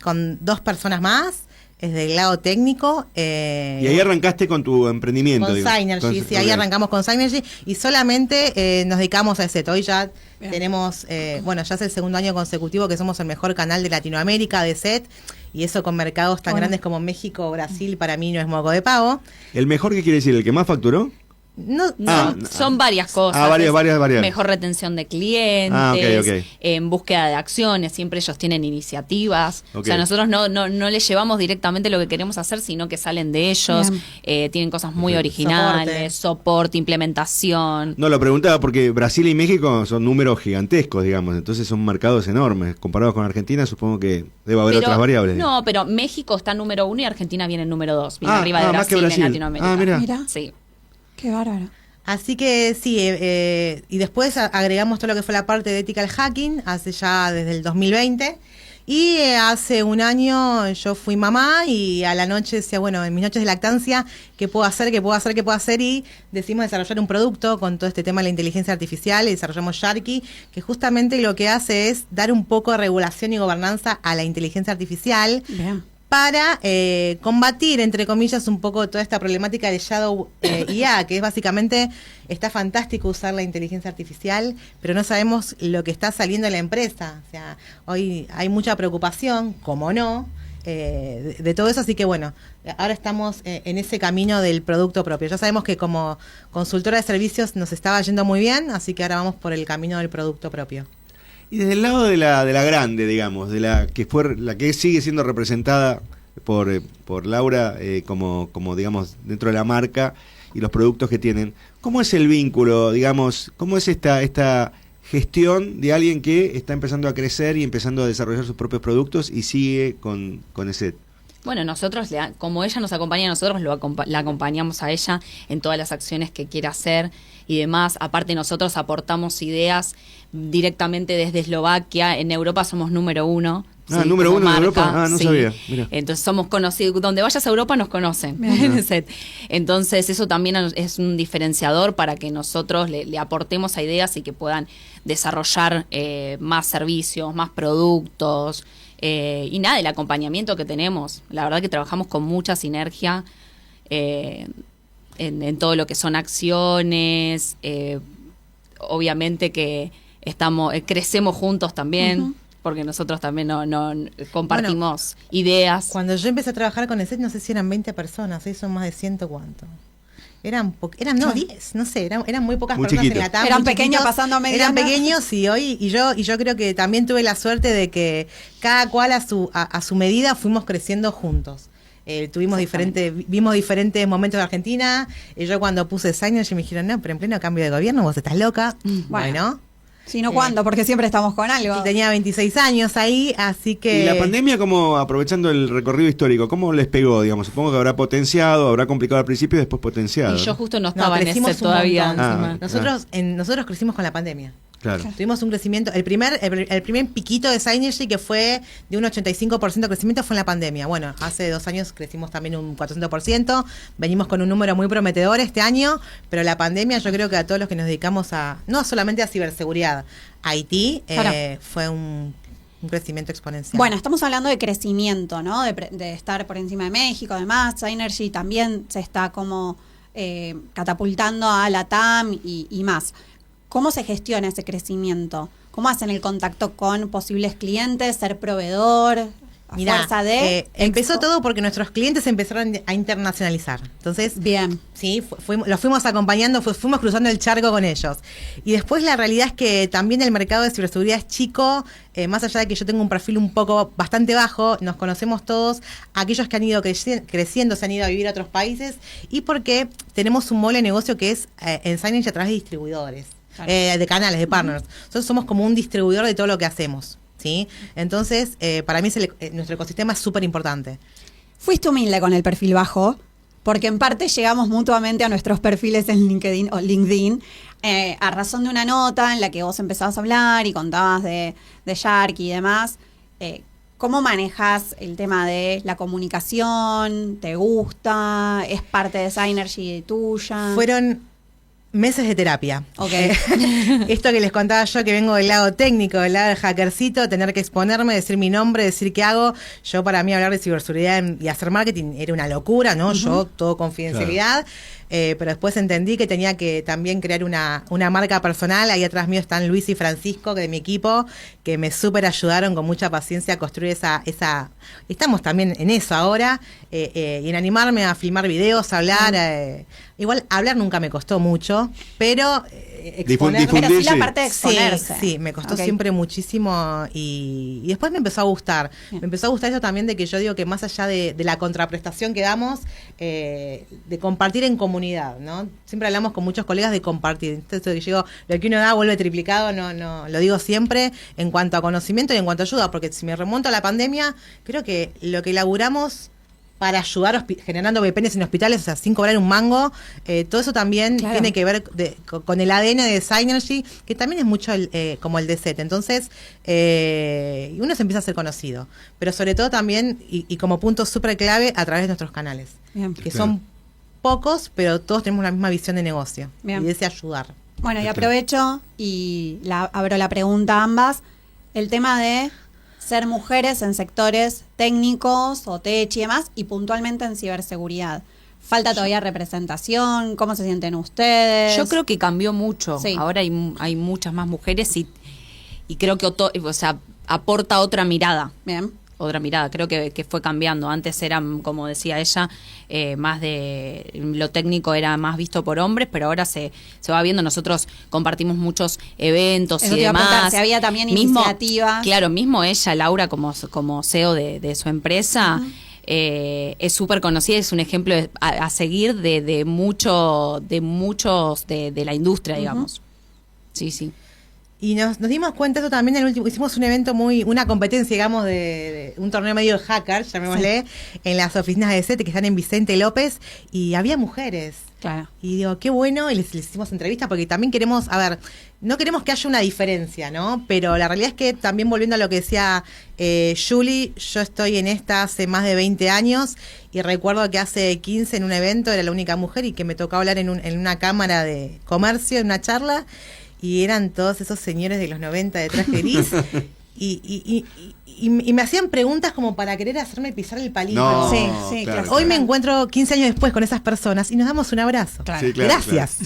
con 2 personas más, desde el lado técnico. Y ahí arrancaste con tu emprendimiento. Con digamos. Synergy, sí, ahí ok. arrancamos con Synergy y solamente nos dedicamos a ESET. Hoy ya Bien. tenemos, bueno, ya es el 2º año consecutivo que somos el mejor canal de Latinoamérica de ESET, y eso con mercados tan Bueno. grandes como México o Brasil para mí no es moco de pavo. ¿El mejor qué quiere decir? ¿El que más facturó? No, Son varias cosas. varias Es variables. Mejor retención de clientes, ok. en búsqueda de acciones, siempre ellos tienen iniciativas. Ok. O sea, nosotros no les llevamos directamente lo que queremos hacer, sino que salen de ellos. Tienen cosas muy Ok. originales, soporte, implementación. No, lo preguntaba porque Brasil y México son números gigantescos, digamos, entonces son mercados enormes. Comparados con Argentina, supongo que debe haber Pero- otras variables. No, pero México está número 1 y Argentina viene número 2. Viene arriba de más que Brasil, en Brasil. Latinoamérica. Ah, mira. Mira, Sí. qué bárbaro. Así que sí, y después agregamos todo lo que fue la parte de ethical hacking, hace ya desde el 2020. Y hace un año yo fui mamá y a la noche decía, bueno, en mis noches de lactancia, ¿qué puedo hacer? ¿Qué puedo hacer? ¿Qué puedo hacer? Y decidimos desarrollar un producto con todo este tema de la inteligencia artificial y desarrollamos Sharky, que justamente lo que hace es dar un poco de regulación y gobernanza a la inteligencia artificial Bien. para combatir, entre comillas, un poco toda esta problemática de Shadow IA, que es básicamente, está fantástico usar la inteligencia artificial, pero no sabemos lo que está saliendo de la empresa. O sea, hoy hay mucha preocupación, como no, de todo eso, así que bueno, ahora estamos en ese camino del producto propio. Ya sabemos que como consultora de servicios nos estaba yendo muy bien, así que ahora vamos por el camino del producto propio. Y desde el lado de la grande, digamos, de la que sigue siendo representada por Laura como digamos dentro de la marca y los productos que tienen, ¿cómo es el vínculo, digamos, cómo es esta gestión de alguien que está empezando a crecer y empezando a desarrollar sus propios productos y sigue con ese? Bueno, nosotros, como ella nos acompaña a nosotros, la acompañamos a ella en todas las acciones que quiera hacer y demás. Aparte, nosotros aportamos ideas directamente desde Eslovaquia. En Europa somos número 1. Ah, ¿sí? número Como 1 en marca, Europa. No sí. sabía. Mira. Entonces somos conocidos. Donde vayas a Europa nos conocen. Entonces eso también es un diferenciador para que nosotros le aportemos a ideas y que puedan desarrollar más servicios, más productos. Y nada, el acompañamiento que tenemos. La verdad que trabajamos con mucha sinergia en todo lo que son acciones. Obviamente que crecemos juntos también, porque nosotros también no compartimos ideas. Cuando yo empecé a trabajar con ESET, no sé si eran 20 personas, hoy son más de 100 cuánto. Eran 10, no sé, eran muy pocas Muy personas chiquito. en la TAM. Eran muy pequeños chiquitos, pasando a mediano. Eran pequeños y yo creo que también tuve la suerte de que cada cual a su medida fuimos creciendo juntos. Vimos diferentes momentos de Argentina. Yo cuando puse Synergy me dijeron, no, pero en pleno cambio de gobierno vos estás loca. Bueno. Si no, ¿cuándo? Porque siempre estamos con algo. Y tenía 26 años ahí, así que... ¿Y la pandemia, como aprovechando el recorrido histórico, cómo les pegó, digamos? Supongo que habrá potenciado, habrá complicado al principio y después potenciado. Y yo ¿no? justo no estaba en crecimos ese un todavía. montón. encima. Nosotros crecimos con la pandemia. Claro. Tuvimos un crecimiento, el primer piquito de Synergy, que fue de un 85% de crecimiento, fue en la pandemia. Bueno, hace 2 años crecimos también un 400%, venimos con un número muy prometedor este año, pero la pandemia, yo creo que a todos los que nos dedicamos no solamente a ciberseguridad, a IT, Claro. fue un crecimiento exponencial. Bueno, estamos hablando de crecimiento, ¿no? De estar por encima de México, además. Synergy también se está como catapultando a la TAM y más. ¿Cómo se gestiona ese crecimiento? ¿Cómo hacen el contacto con posibles clientes, ser proveedor, a Mirá, fuerza de...? empezó todo porque nuestros clientes empezaron a internacionalizar. Entonces, Bien. sí, los fuimos acompañando, fuimos cruzando el charco con ellos. Y después la realidad es que también el mercado de ciberseguridad es chico, más allá de que yo tengo un perfil un poco bastante bajo, nos conocemos todos, aquellos que han ido creciendo, se han ido a vivir a otros países, y porque tenemos un modelo de negocio que es en Synergy a través de distribuidores. Claro. De canales, de partners. Nosotros somos como un distribuidor de todo lo que hacemos, ¿sí? Entonces, para mí nuestro ecosistema es súper importante. Fuiste humilde con el perfil bajo, porque en parte llegamos mutuamente a nuestros perfiles en LinkedIn, a razón de una nota en la que vos empezabas a hablar y contabas de Sharky y demás. ¿Cómo manejas el tema de la comunicación? ¿Te gusta? ¿Es parte de Synergy tuya? Fueron meses de terapia. Ok. Esto que les contaba yo, que vengo del lado técnico, del lado del hackercito, tener que exponerme, decir mi nombre, decir qué hago. Yo, para mí, hablar de ciberseguridad y hacer marketing era una locura, ¿no? Yo, todo confidencialidad. Claro. Pero después entendí que tenía que también crear una marca personal. Ahí atrás mío están Luis y Francisco, de mi equipo, que me súper ayudaron con mucha paciencia a construir esa... Estamos también en eso ahora, y en animarme a filmar videos, a hablar. Igual hablar nunca me costó mucho, pero exponer... Pero sí la parte de exponerse. Sí, me costó siempre muchísimo, y después me empezó a gustar. Bien. Me empezó a gustar eso también, de que yo digo que más allá de la contraprestación que damos, de compartir en comunidad, ¿no? Siempre hablamos con muchos colegas de compartir. Entonces yo digo, lo que uno da vuelve triplicado, no lo digo siempre, en cuanto a conocimiento y en cuanto a ayuda, porque si me remonto a la pandemia, creo que lo que elaboramos para ayudar generando VPNs en hospitales, o sea, sin cobrar un mango, todo eso también tiene que ver con el ADN de Synergy, que también es mucho como el de SET. Entonces, uno se empieza a ser conocido, pero sobre todo también, y como punto súper clave, a través de nuestros canales, que son pocos, pero todos tenemos la misma visión de negocio. Bien. Y de ese ayudar. Bueno, y aprovecho y abro la pregunta a ambas. El tema de ser mujeres en sectores técnicos o tech y demás, y puntualmente en ciberseguridad. ¿Falta todavía representación? ¿Cómo se sienten ustedes? Yo creo que cambió mucho. Sí. Ahora hay muchas más mujeres y creo que aporta otra mirada. Bien. Otra mirada, creo que fue cambiando. Antes eran, como decía ella, más de lo técnico era más visto por hombres, pero ahora se va viendo. Nosotros compartimos muchos eventos Eso y te iba a preguntar, demás. si había también iniciativas. Claro, mismo ella, Laura, como CEO de su empresa, es súper conocida, es un ejemplo a seguir de muchos de la industria, digamos. Sí, sí. Y nos dimos cuenta eso también en el último, hicimos un evento una competencia, digamos, de un torneo medio de hackers, llamémosle, en las oficinas de SET que están en Vicente López, y había mujeres. Claro. Y digo, qué bueno, y les hicimos entrevista porque también queremos, no queremos que haya una diferencia, ¿no? Pero la realidad es que también volviendo a lo que decía Julie, yo estoy en esta hace más de 20 años y recuerdo que hace 15 en un evento era la única mujer y que me tocó hablar en una cámara de comercio, en una charla, y eran todos esos señores de los 90 de traje gris y me hacían preguntas como para querer hacerme pisar el palito. No, Sí, claro. Hoy me encuentro 15 años después con esas personas y nos damos un abrazo. Claro. Sí, claro, Gracias.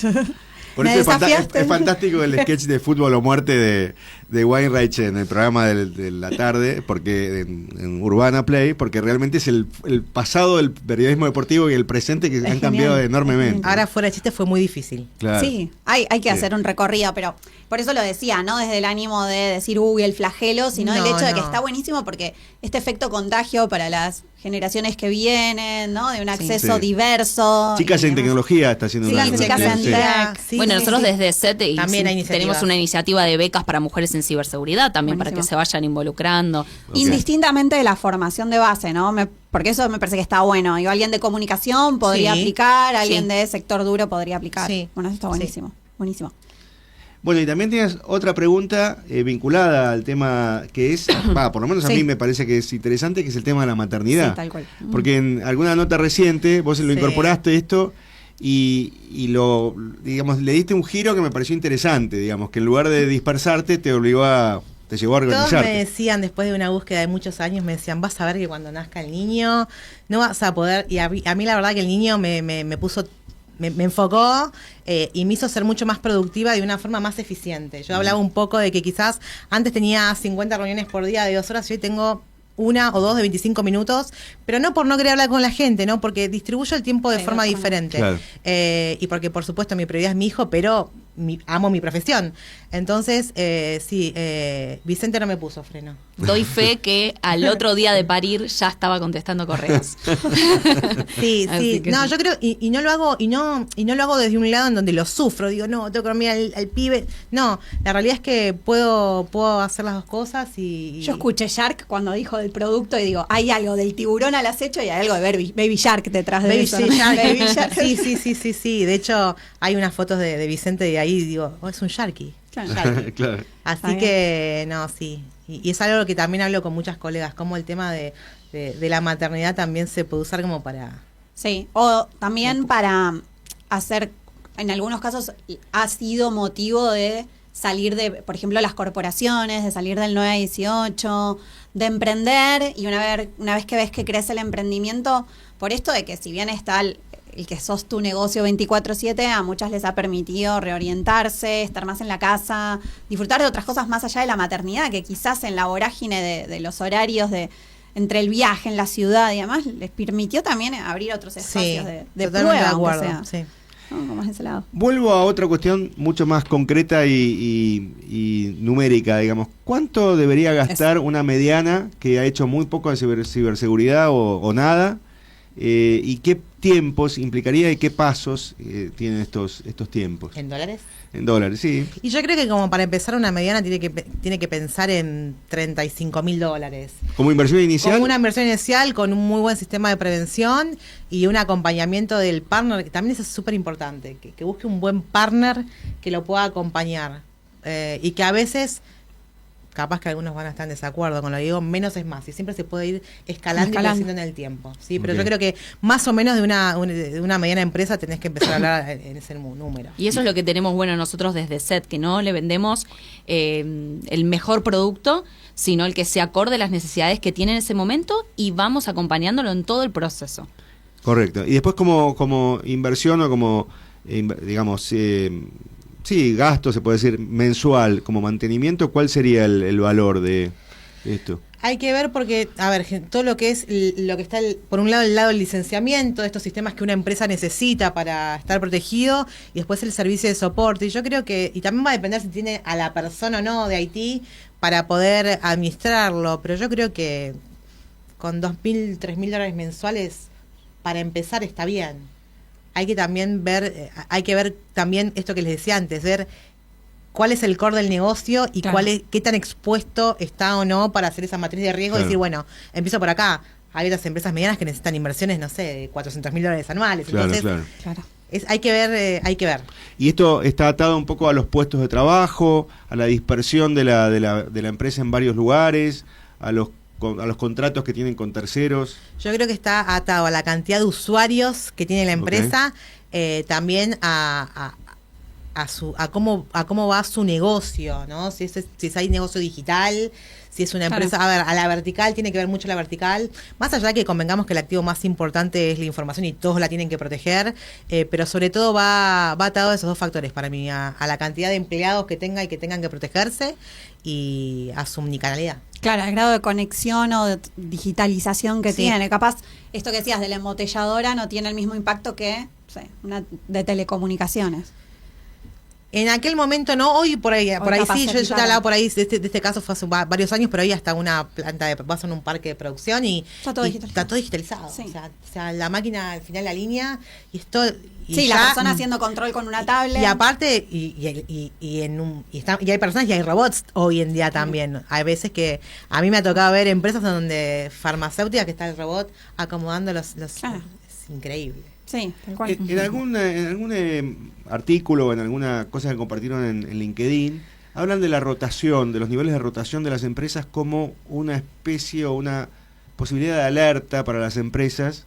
Por Me eso desafiaste. es fantástico el sketch de Fútbol o Muerte de Weinreich en el programa de la tarde, porque en Urbana Play, porque realmente es el pasado del periodismo deportivo y el presente que han genial, cambiado es enormemente. Ahora fuera de chiste fue muy difícil. Claro. Sí, hay que Sí. hacer un recorrido, pero por eso lo decía, no desde el ánimo de decir, uy, el flagelo, sino del No, hecho de que no. está buenísimo porque este efecto contagio para las generaciones que vienen, ¿no? De un acceso Sí. diverso. Chicas y en demás. tecnología está haciendo Chicas una en Chicas en sí. Tech. Sí, Bueno, sí, nosotros sí. desde SET También hay iniciativas. tenemos una iniciativa de becas para mujeres en ciberseguridad también, para Buenísimo. que se vayan involucrando. Ok. Indistintamente de la formación de base, ¿no? Porque eso me parece que está bueno. Digo, alguien de comunicación podría Sí. aplicar, alguien Sí. de sector duro podría aplicar. Sí. Bueno, eso está buenísimo. Buenísimo. Bueno, y también tienes otra pregunta vinculada al tema que es, por lo menos a Sí. mí me parece que es interesante, que es el tema de la maternidad. Sí, tal cual. Porque en alguna nota reciente vos lo Sí. incorporaste esto y lo, digamos, le diste un giro que me pareció interesante, digamos, que en lugar de dispersarte te llevó a Todos me organizarte. decían, después de una búsqueda de muchos años, me decían, vas a ver que cuando nazca el niño no vas a poder, y a mí la verdad que el niño me puso, me enfocó y me hizo ser mucho más productiva de una forma más eficiente. Yo hablaba un poco de que quizás antes tenía 50 reuniones por día de 2 horas y hoy tengo una o dos de 25 minutos, pero no por no querer hablar con la gente, ¿no? Porque distribuyo el tiempo de Sí, forma de forma. diferente. Claro. Y porque, por supuesto, mi prioridad es mi hijo, pero amo mi profesión. Entonces, Vicente no me puso freno. Doy fe que al otro día de parir ya estaba contestando correos. Sí, Así sí. que No, sí. yo creo, y no lo hago, y no lo hago desde un lado en donde lo sufro. Digo, no, tengo que dormir al pibe. No, la realidad es que puedo hacer las dos cosas y. Yo escuché Shark cuando dijo del producto y digo, hay algo del tiburón al acecho y hay algo de Baby Shark detrás de Baby eso. ¿no? Shark. Baby Shark. Sí. De hecho, hay unas fotos de Vicente de ahí y digo, es un Sharky. Claro. Sharky. Claro. Así Está bien. que, no, sí. Y es algo que también hablo con muchas colegas, como el tema de la maternidad también se puede usar como para. Sí, o también para hacer, en algunos casos ha sido motivo de salir de, por ejemplo, las corporaciones, de salir del 9 a 18, de emprender y una vez que ves que crece el emprendimiento, por esto de que si bien está el que sos tu negocio 24/7, a muchas les ha permitido reorientarse, estar más en la casa, disfrutar de otras cosas más allá de la maternidad, que quizás en la vorágine de los horarios entre el viaje en la ciudad y demás, les permitió también abrir otros espacios de totalmente prueba, de aunque acuerdo. sea. Sí. ¿No? Como es ese lado. Vuelvo a otra cuestión mucho más concreta y numérica, digamos. ¿Cuánto debería gastar una mediana que ha hecho muy poco de ciberseguridad o nada? ¿Y qué tiempos implicaría y qué pasos tienen estos tiempos? ¿En dólares? En dólares, sí. Y yo creo que como para empezar una mediana tiene que pensar en $35.000. Como inversión inicial. Como una inversión inicial, con un muy buen sistema de prevención y un acompañamiento del partner, que también eso es súper importante, que busque un buen partner que lo pueda acompañar. Y que a veces, capaz que algunos van a estar en desacuerdo con lo que digo, menos es más, y siempre se puede ir escalando y creciendo en el tiempo. ¿Sí? Pero Ok. yo creo que más o menos de una mediana empresa tenés que empezar a hablar en ese número. Y eso es lo que tenemos bueno nosotros desde SET, que no le vendemos el mejor producto, sino el que se acorde a las necesidades que tiene en ese momento y vamos acompañándolo en todo el proceso. Correcto. Y después como inversión o como, digamos, sí, gasto, se puede decir, mensual, como mantenimiento, ¿cuál sería el valor de esto? Hay que ver porque, a ver, todo lo que es, lo que está, por un lado, el lado del licenciamiento, de estos sistemas que una empresa necesita para estar protegido, y después el servicio de soporte. Y yo creo que, y también va a depender si tiene a la persona o no de IT para poder administrarlo, pero yo creo que con $2.000, $3.000 mensuales, para empezar está bien. Hay que también ver, también esto que les decía antes, ver cuál es el core del negocio y Claro. qué tan expuesto está o no para hacer esa matriz de riesgo. Claro. Y decir, bueno, empiezo por acá. Hay otras empresas medianas que necesitan inversiones, no sé, de $400.000 anuales. Claro, Entonces, claro. Claro. hay que ver. Y esto está atado un poco a los puestos de trabajo, a la dispersión de la empresa en varios lugares, a los contratos que tienen con terceros. Yo creo que está atado a la cantidad de usuarios que tiene la empresa, también a cómo va su negocio, ¿no? Si hay negocio digital, si es una Claro. empresa, a ver, a la vertical, tiene que ver mucho la vertical, más allá de que convengamos que el activo más importante es la información y todos la tienen que proteger, pero sobre todo va atado a esos dos factores para mí, a la cantidad de empleados que tenga y que tengan que protegerse y a su omnicanalidad. Claro, el grado de conexión o de digitalización que Sí. tiene. Capaz, esto que decías de la embotelladora no tiene el mismo impacto que, no sé, una de telecomunicaciones. En aquel momento no, hoy por ahí capaz sí, se yo te fijaron. hablaba por ahí, de este caso fue hace varios años, pero hoy hasta una planta vas a un parque de producción y Está todo y digitalizado. está todo digitalizado. Sí. O sea, la máquina al final la línea y esto... Y Sí, ya, la persona haciendo control con una tablet. Y aparte, y hay personas y hay robots hoy en día también. Hay veces que a mí me ha tocado ver empresas donde farmacéuticas que está el robot acomodando los Claro. es increíble. Sí, tal cual. En algún artículo o en alguna cosa que compartieron en LinkedIn, hablan de la rotación, de los niveles de rotación de las empresas como una especie o una posibilidad de alerta para las empresas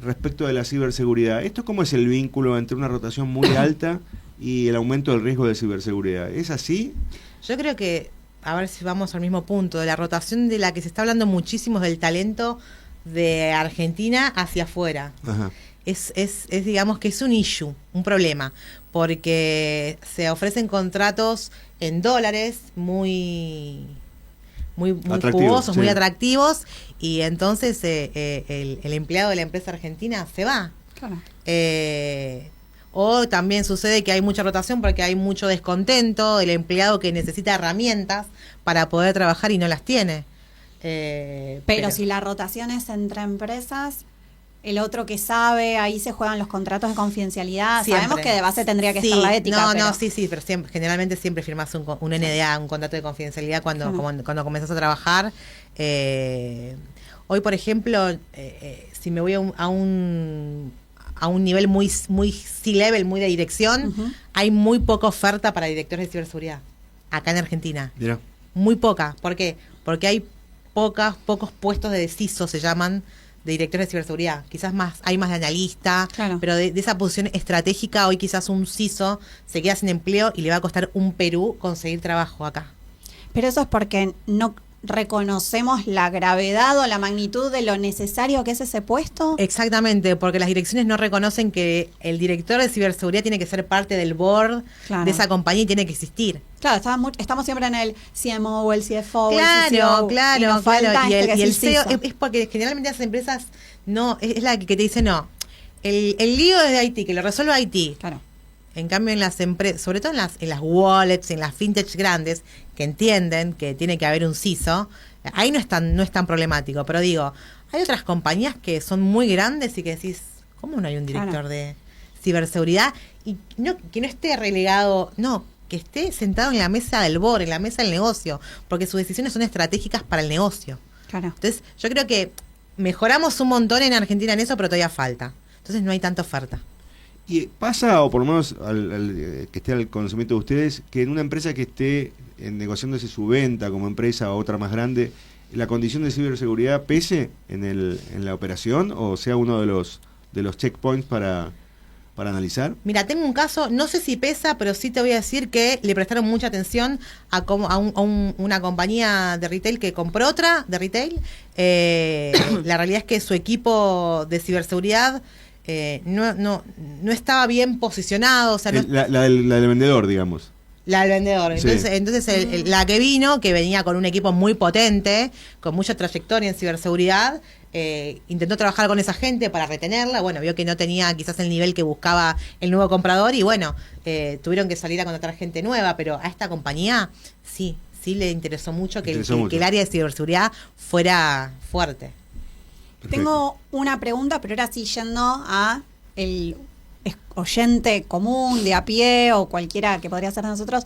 respecto de la ciberseguridad. ¿Esto cómo es el vínculo entre una rotación muy alta y el aumento del riesgo de ciberseguridad? ¿Es así? Yo creo que, a ver si vamos al mismo punto, de la rotación de la que se está hablando muchísimo del talento de Argentina hacia afuera. Ajá. Es digamos que es un issue, un problema, porque se ofrecen contratos en dólares muy Atractivos, jugosos, sí. muy atractivos, y entonces el empleado de la empresa argentina se va. Claro. O también sucede que hay mucha rotación porque hay mucho descontento, el empleado que necesita herramientas para poder trabajar y no las tiene. Pero si la rotación es entre empresas, el otro que sabe, ahí se juegan los contratos de confidencialidad. Siempre. Sabemos que de base tendría que Sí, estar la ética. No, sí, pero generalmente siempre firmas un NDA, un contrato de confidencialidad cuando comenzás a trabajar. Hoy, por ejemplo, si me voy a un nivel muy C-level, muy de dirección, Ujú. hay muy poca oferta para directores de ciberseguridad acá en Argentina. Mira. Muy poca. ¿Por qué? Porque hay pocos puestos de CISO, se llaman, de directores de ciberseguridad. Quizás hay más de analista, Claro. pero de esa posición estratégica, hoy quizás un CISO se queda sin empleo y le va a costar un Perú conseguir trabajo acá. Pero eso es porque no reconocemos la gravedad o la magnitud de lo necesario que es ese puesto. Exactamente, porque las direcciones no reconocen que el director de ciberseguridad tiene que ser parte del board Claro. de esa compañía y tiene que existir. Claro, estamos siempre en el CMO o el CFO. el Claro, CCO, y claro, nos falta claro. Y este que el es CEO CISO. es porque generalmente las empresas no, es la que te dice no. El lío es de IT, que lo resuelve IT. Claro. En cambio, en las empresas, sobre todo en las wallets, en las fintech grandes, que entienden que tiene que haber un CISO, ahí no es tan problemático. Pero digo, hay otras compañías que son muy grandes y que decís, ¿cómo no hay un director Claro. de ciberseguridad? Y que no esté relegado, no, que esté sentado en la mesa del board, en la mesa del negocio, porque sus decisiones son estratégicas para el negocio. Claro. Entonces, yo creo que mejoramos un montón en Argentina en eso, pero todavía falta. Entonces no hay tanta oferta. Y pasa, o por lo menos que esté al conocimiento de ustedes, que en una empresa que esté negociándose su venta como empresa o otra más grande, la condición de ciberseguridad pese en la operación o sea uno de los checkpoints para para analizar? Mira, tengo un caso, no sé si pesa, pero sí te voy a decir que le prestaron mucha atención una compañía de retail que compró otra de retail. La realidad es que su equipo de ciberseguridad no estaba bien posicionado. O sea, La del vendedor, digamos. La del vendedor. Sí. Entonces la que vino, que venía con un equipo muy potente, con mucha trayectoria en ciberseguridad, intentó trabajar con esa gente para retenerla. Bueno, vio que no tenía quizás el nivel que buscaba el nuevo comprador y bueno, tuvieron que salir a contratar gente nueva, pero a esta compañía sí le interesó mucho que el área de ciberseguridad fuera fuerte. Perfecto. Tengo una pregunta, pero ahora sí yendo a el oyente común, de a pie o cualquiera que podría ser de nosotros.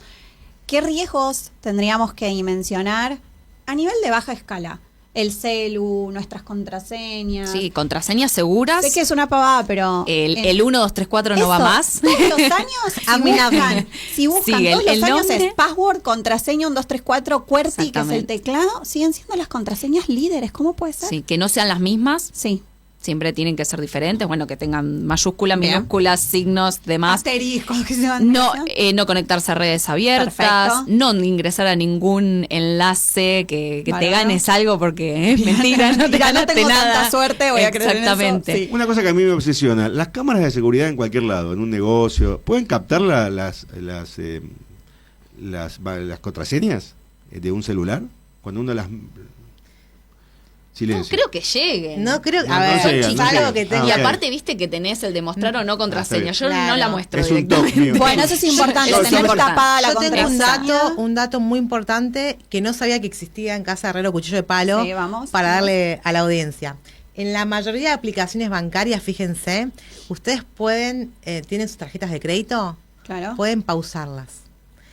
¿Qué riesgos tendríamos que dimensionar a nivel de baja escala? El celu, nuestras contraseñas. Sí, contraseñas seguras. Sé que es una pavada, pero... El 1, 2, 3, 4 no va más. Todos los años, si buscan Sí, todos los el años nombre. es password, contraseña, 1, 2, 3, 4, QWERTY, que es el Exactamente. teclado, siguen siendo las contraseñas líderes. ¿Cómo puede ser? Sí, que no sean las mismas. Sí. Siempre tienen que ser diferentes. Bueno, que tengan mayúsculas, Bien. minúsculas, signos, demás. Asteriscos. Que se van No, diciendo. no conectarse a redes abiertas, Perfecto. no ingresar a ningún enlace que te Bárbaro. ganes algo porque es mentira, no te Mira, no ganaste tengo nada. tanta suerte, voy a creer en eso. Exactamente. Sí. Una cosa que a mí me obsesiona, las cámaras de seguridad en cualquier lado, en un negocio, ¿pueden captar las contraseñas de un celular? Cuando uno las... No Silencio. creo que lleguen. No creo, No, a no ver, llega, no algo llega. que Ah, tenga. Y ok. aparte, viste que tenés el demostrar o no contraseña. Yo Claro. no la muestro Es un toque directamente. mío. Bueno, eso es importante, Eso es tener importante. tapada la Yo tengo contraseña. un dato muy importante que no sabía que existía en Casa Herrero Cuchillo de Palo Sí, vamos. para darle a la audiencia. En la mayoría de aplicaciones bancarias, fíjense, ustedes tienen sus tarjetas de crédito, Claro. pueden pausarlas.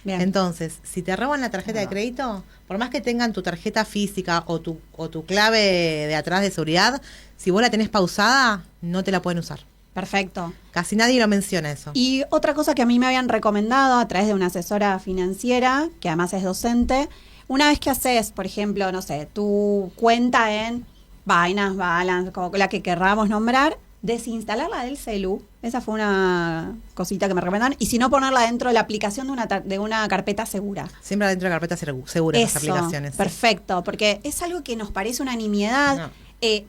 Bien. Entonces, si te roban la tarjeta de crédito, por más que tengan tu tarjeta física o tu clave de atrás de seguridad, si vos la tenés pausada, no te la pueden usar. Perfecto. Casi nadie lo menciona eso. Y otra cosa que a mí me habían recomendado a través de una asesora financiera, que además es docente, una vez que haces, por ejemplo, no sé, tu cuenta en Binance, Balance, como la que querramos nombrar, desinstalarla del celu. Esa fue una cosita que me recomendaron. Y si no, ponerla dentro de la aplicación de una carpeta segura. Siempre adentro de la carpeta segura las aplicaciones. Sí. Perfecto, porque es algo que nos parece una nimiedad. No.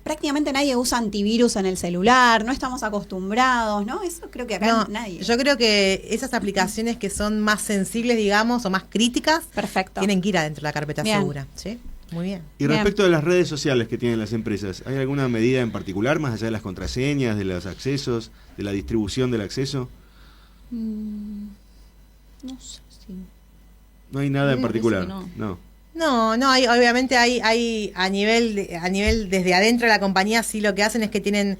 Prácticamente nadie usa antivirus en el celular, no estamos acostumbrados, ¿no? Eso creo que acá No, nadie. yo creo que esas aplicaciones que son más sensibles, digamos, o más críticas, Perfecto. tienen que ir adentro de la carpeta Bien. segura. ¿Sí? Muy bien. Y Bien. respecto de las redes sociales que tienen las empresas, ¿hay alguna medida en particular, más allá de las contraseñas, de los accesos, de la distribución del acceso? No sé si... No hay nada en Me particular. parece que No. No, obviamente hay a nivel desde adentro de la compañía sí lo que hacen es que tienen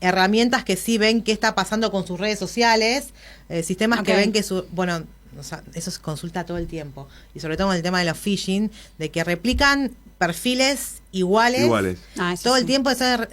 herramientas que sí ven qué está pasando con sus redes sociales, sistemas Ok. que ven que o sea, eso se consulta todo el tiempo y sobre todo con el tema de los phishing, de que replican perfiles iguales. Ah, eso Todo el sí. tiempo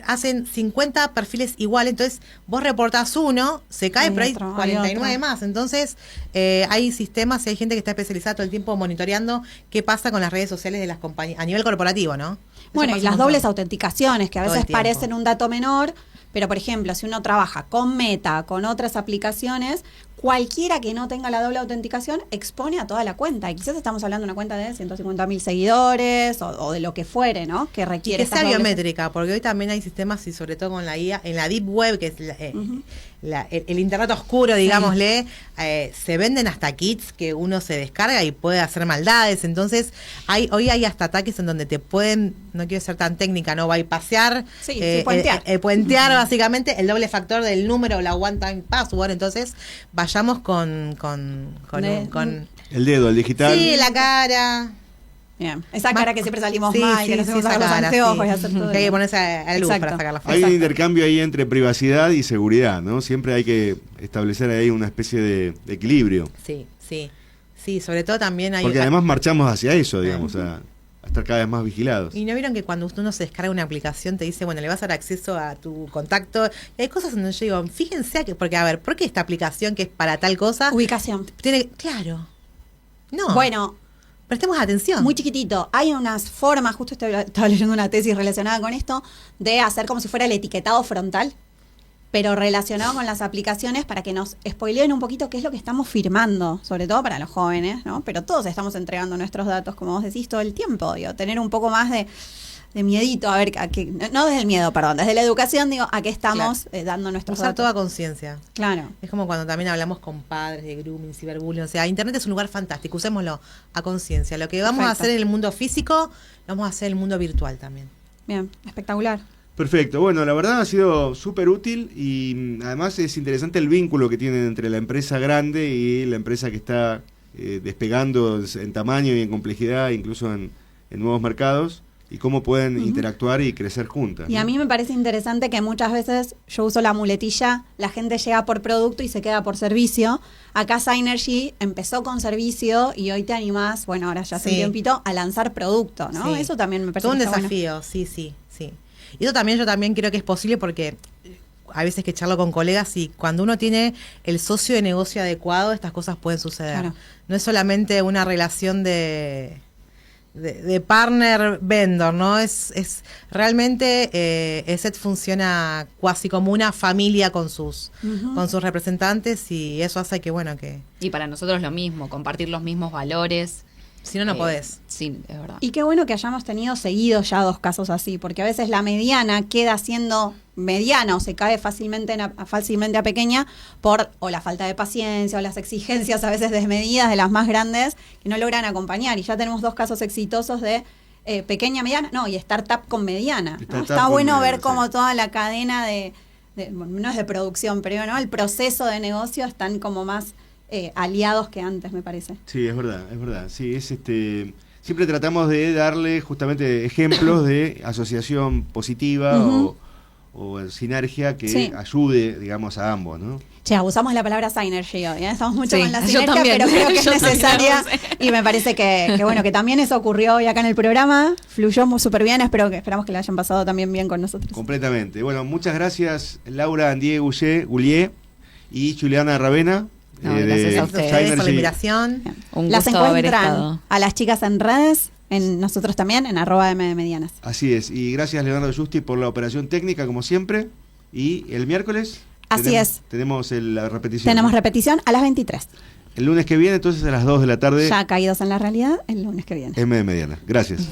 hacen 50 perfiles iguales, entonces vos reportás uno, se cae, Hay pero hay otro, hay 49 otro. más. Entonces hay sistemas y hay gente que está especializada todo el tiempo monitoreando qué pasa con las redes sociales de las compañías, a nivel corporativo, ¿no? Eso Bueno, y pasa las un montón. dobles autenticaciones, que a Todo el veces tiempo. parecen un dato menor, pero por ejemplo, si uno trabaja con Meta, con otras aplicaciones, cualquiera que no tenga la doble autenticación expone a toda la cuenta. Y quizás estamos hablando de una cuenta de 150.000 seguidores o de lo que fuere, ¿no? Que Y requiere que estas sea dobles- biométrica, porque hoy también hay sistemas y sobre todo con la IA, en la Deep Web, que es el Internet oscuro, digámosle, se venden hasta kits que uno se descarga y puede hacer maldades. Entonces, hoy hay hasta ataques en donde te pueden, no quiero ser tan técnica, no bypasear, Sí, puentear. puentear básicamente el doble factor del número o la one-time password. Entonces, vayamos con El dedo, el digital. sí, la cara. Bien. Esa cara que siempre salimos Sí, mal, que sí, nos hacemos esa sacar los cara, anteojos sí. y hacer todo. Que hay que ponerse a la luz Exacto. para sacar la foto. Hay un Exacto. intercambio ahí entre privacidad y seguridad, ¿no? Siempre hay que establecer ahí una especie de equilibrio. Sí, sobre todo también hay... Porque además marchamos hacia eso, digamos, a estar cada vez más vigilados. Y no vieron que cuando uno se descarga una aplicación te dice, bueno, le vas a dar acceso a tu contacto. Y hay cosas donde yo digo, fíjense que, porque a ver, ¿por qué esta aplicación que es para tal cosa Ubicación. tiene, claro, no, Bueno, prestemos atención. muy chiquitito. Hay unas formas, justo estaba leyendo una tesis relacionada con esto, de hacer como si fuera el etiquetado frontal. pero relacionado con las aplicaciones para que nos spoileen un poquito qué es lo que estamos firmando, sobre todo para los jóvenes, ¿no? Pero todos estamos entregando nuestros datos, como vos decís, todo el tiempo, digo, tener un poco más de miedito, a ver, no desde el miedo, perdón, desde la educación, digo, a qué estamos dando nuestros Usar datos. toda conciencia. Claro. Es como cuando también hablamos con padres de grooming, ciberbullying. O sea, Internet es un lugar fantástico, usémoslo a conciencia. Lo que vamos a hacer en el mundo físico, lo vamos a hacer en el mundo virtual también. Bien, espectacular. Perfecto, bueno, la verdad ha sido súper útil y además es interesante el vínculo que tienen entre la empresa grande y la empresa que está despegando en tamaño y en complejidad, incluso en nuevos mercados, y cómo pueden interactuar y crecer juntas. Y ¿no? a mí me parece interesante que muchas veces yo uso la muletilla, la gente llega por producto y se queda por servicio. Acá Synergy empezó con servicio y hoy te animás, bueno, ahora ya hace un tiempito, a lanzar producto, ¿no? Sí. Eso también me parece todo un que está desafío, bueno. sí. Y eso también yo también creo que es posible porque a veces que charlo con colegas y cuando uno tiene el socio de negocio adecuado, estas cosas pueden suceder. Claro. No es solamente una relación de partner-vendor, ¿no? Es realmente ESET funciona casi como una familia con sus representantes y eso hace que, bueno, que... Y para nosotros lo mismo, compartir los mismos valores. Si no, no podés. Sí, es verdad. Y qué bueno que hayamos tenido seguidos ya 2 casos así, porque a veces la mediana queda siendo mediana o se cae fácilmente a pequeña por o la falta de paciencia o las exigencias a veces desmedidas de las más grandes que no logran acompañar. Y ya tenemos 2 casos exitosos de pequeña, mediana, no, y startup con mediana, ¿no? Está bueno ver cómo toda la cadena bueno, no es de producción, pero no, el proceso de negocio están como más aliados que antes, me parece. Sí, es verdad. Sí, es siempre tratamos de darle justamente ejemplos de asociación positiva o sinergia que ayude, digamos, a ambos, ¿no? Che, abusamos la palabra synergy hoy, ¿eh? Estamos mucho Sí, con la yo sinergia, también. pero creo que es Yo también necesaria abusé. y me parece que bueno, que también eso ocurrió hoy acá en el programa, fluyó súper bien, esperamos que lo hayan pasado también bien con nosotros. Completamente. Bueno, muchas gracias Laura Andie Goulier y Juliana Ravena. No, gracias a ustedes por la Synergy. invitación. Un Las gusto haber encuentran estado. a las chicas en redes, en nosotros también, en @mmedianas. Así es. Y gracias Leonardo Justi por la operación técnica, como siempre. Y el miércoles Así es. Tenemos la repetición. Tenemos repetición a las 23. El lunes que viene, entonces a las 2 de la tarde. Ya caídos en la realidad, el lunes que viene. M de Mediana. Gracias.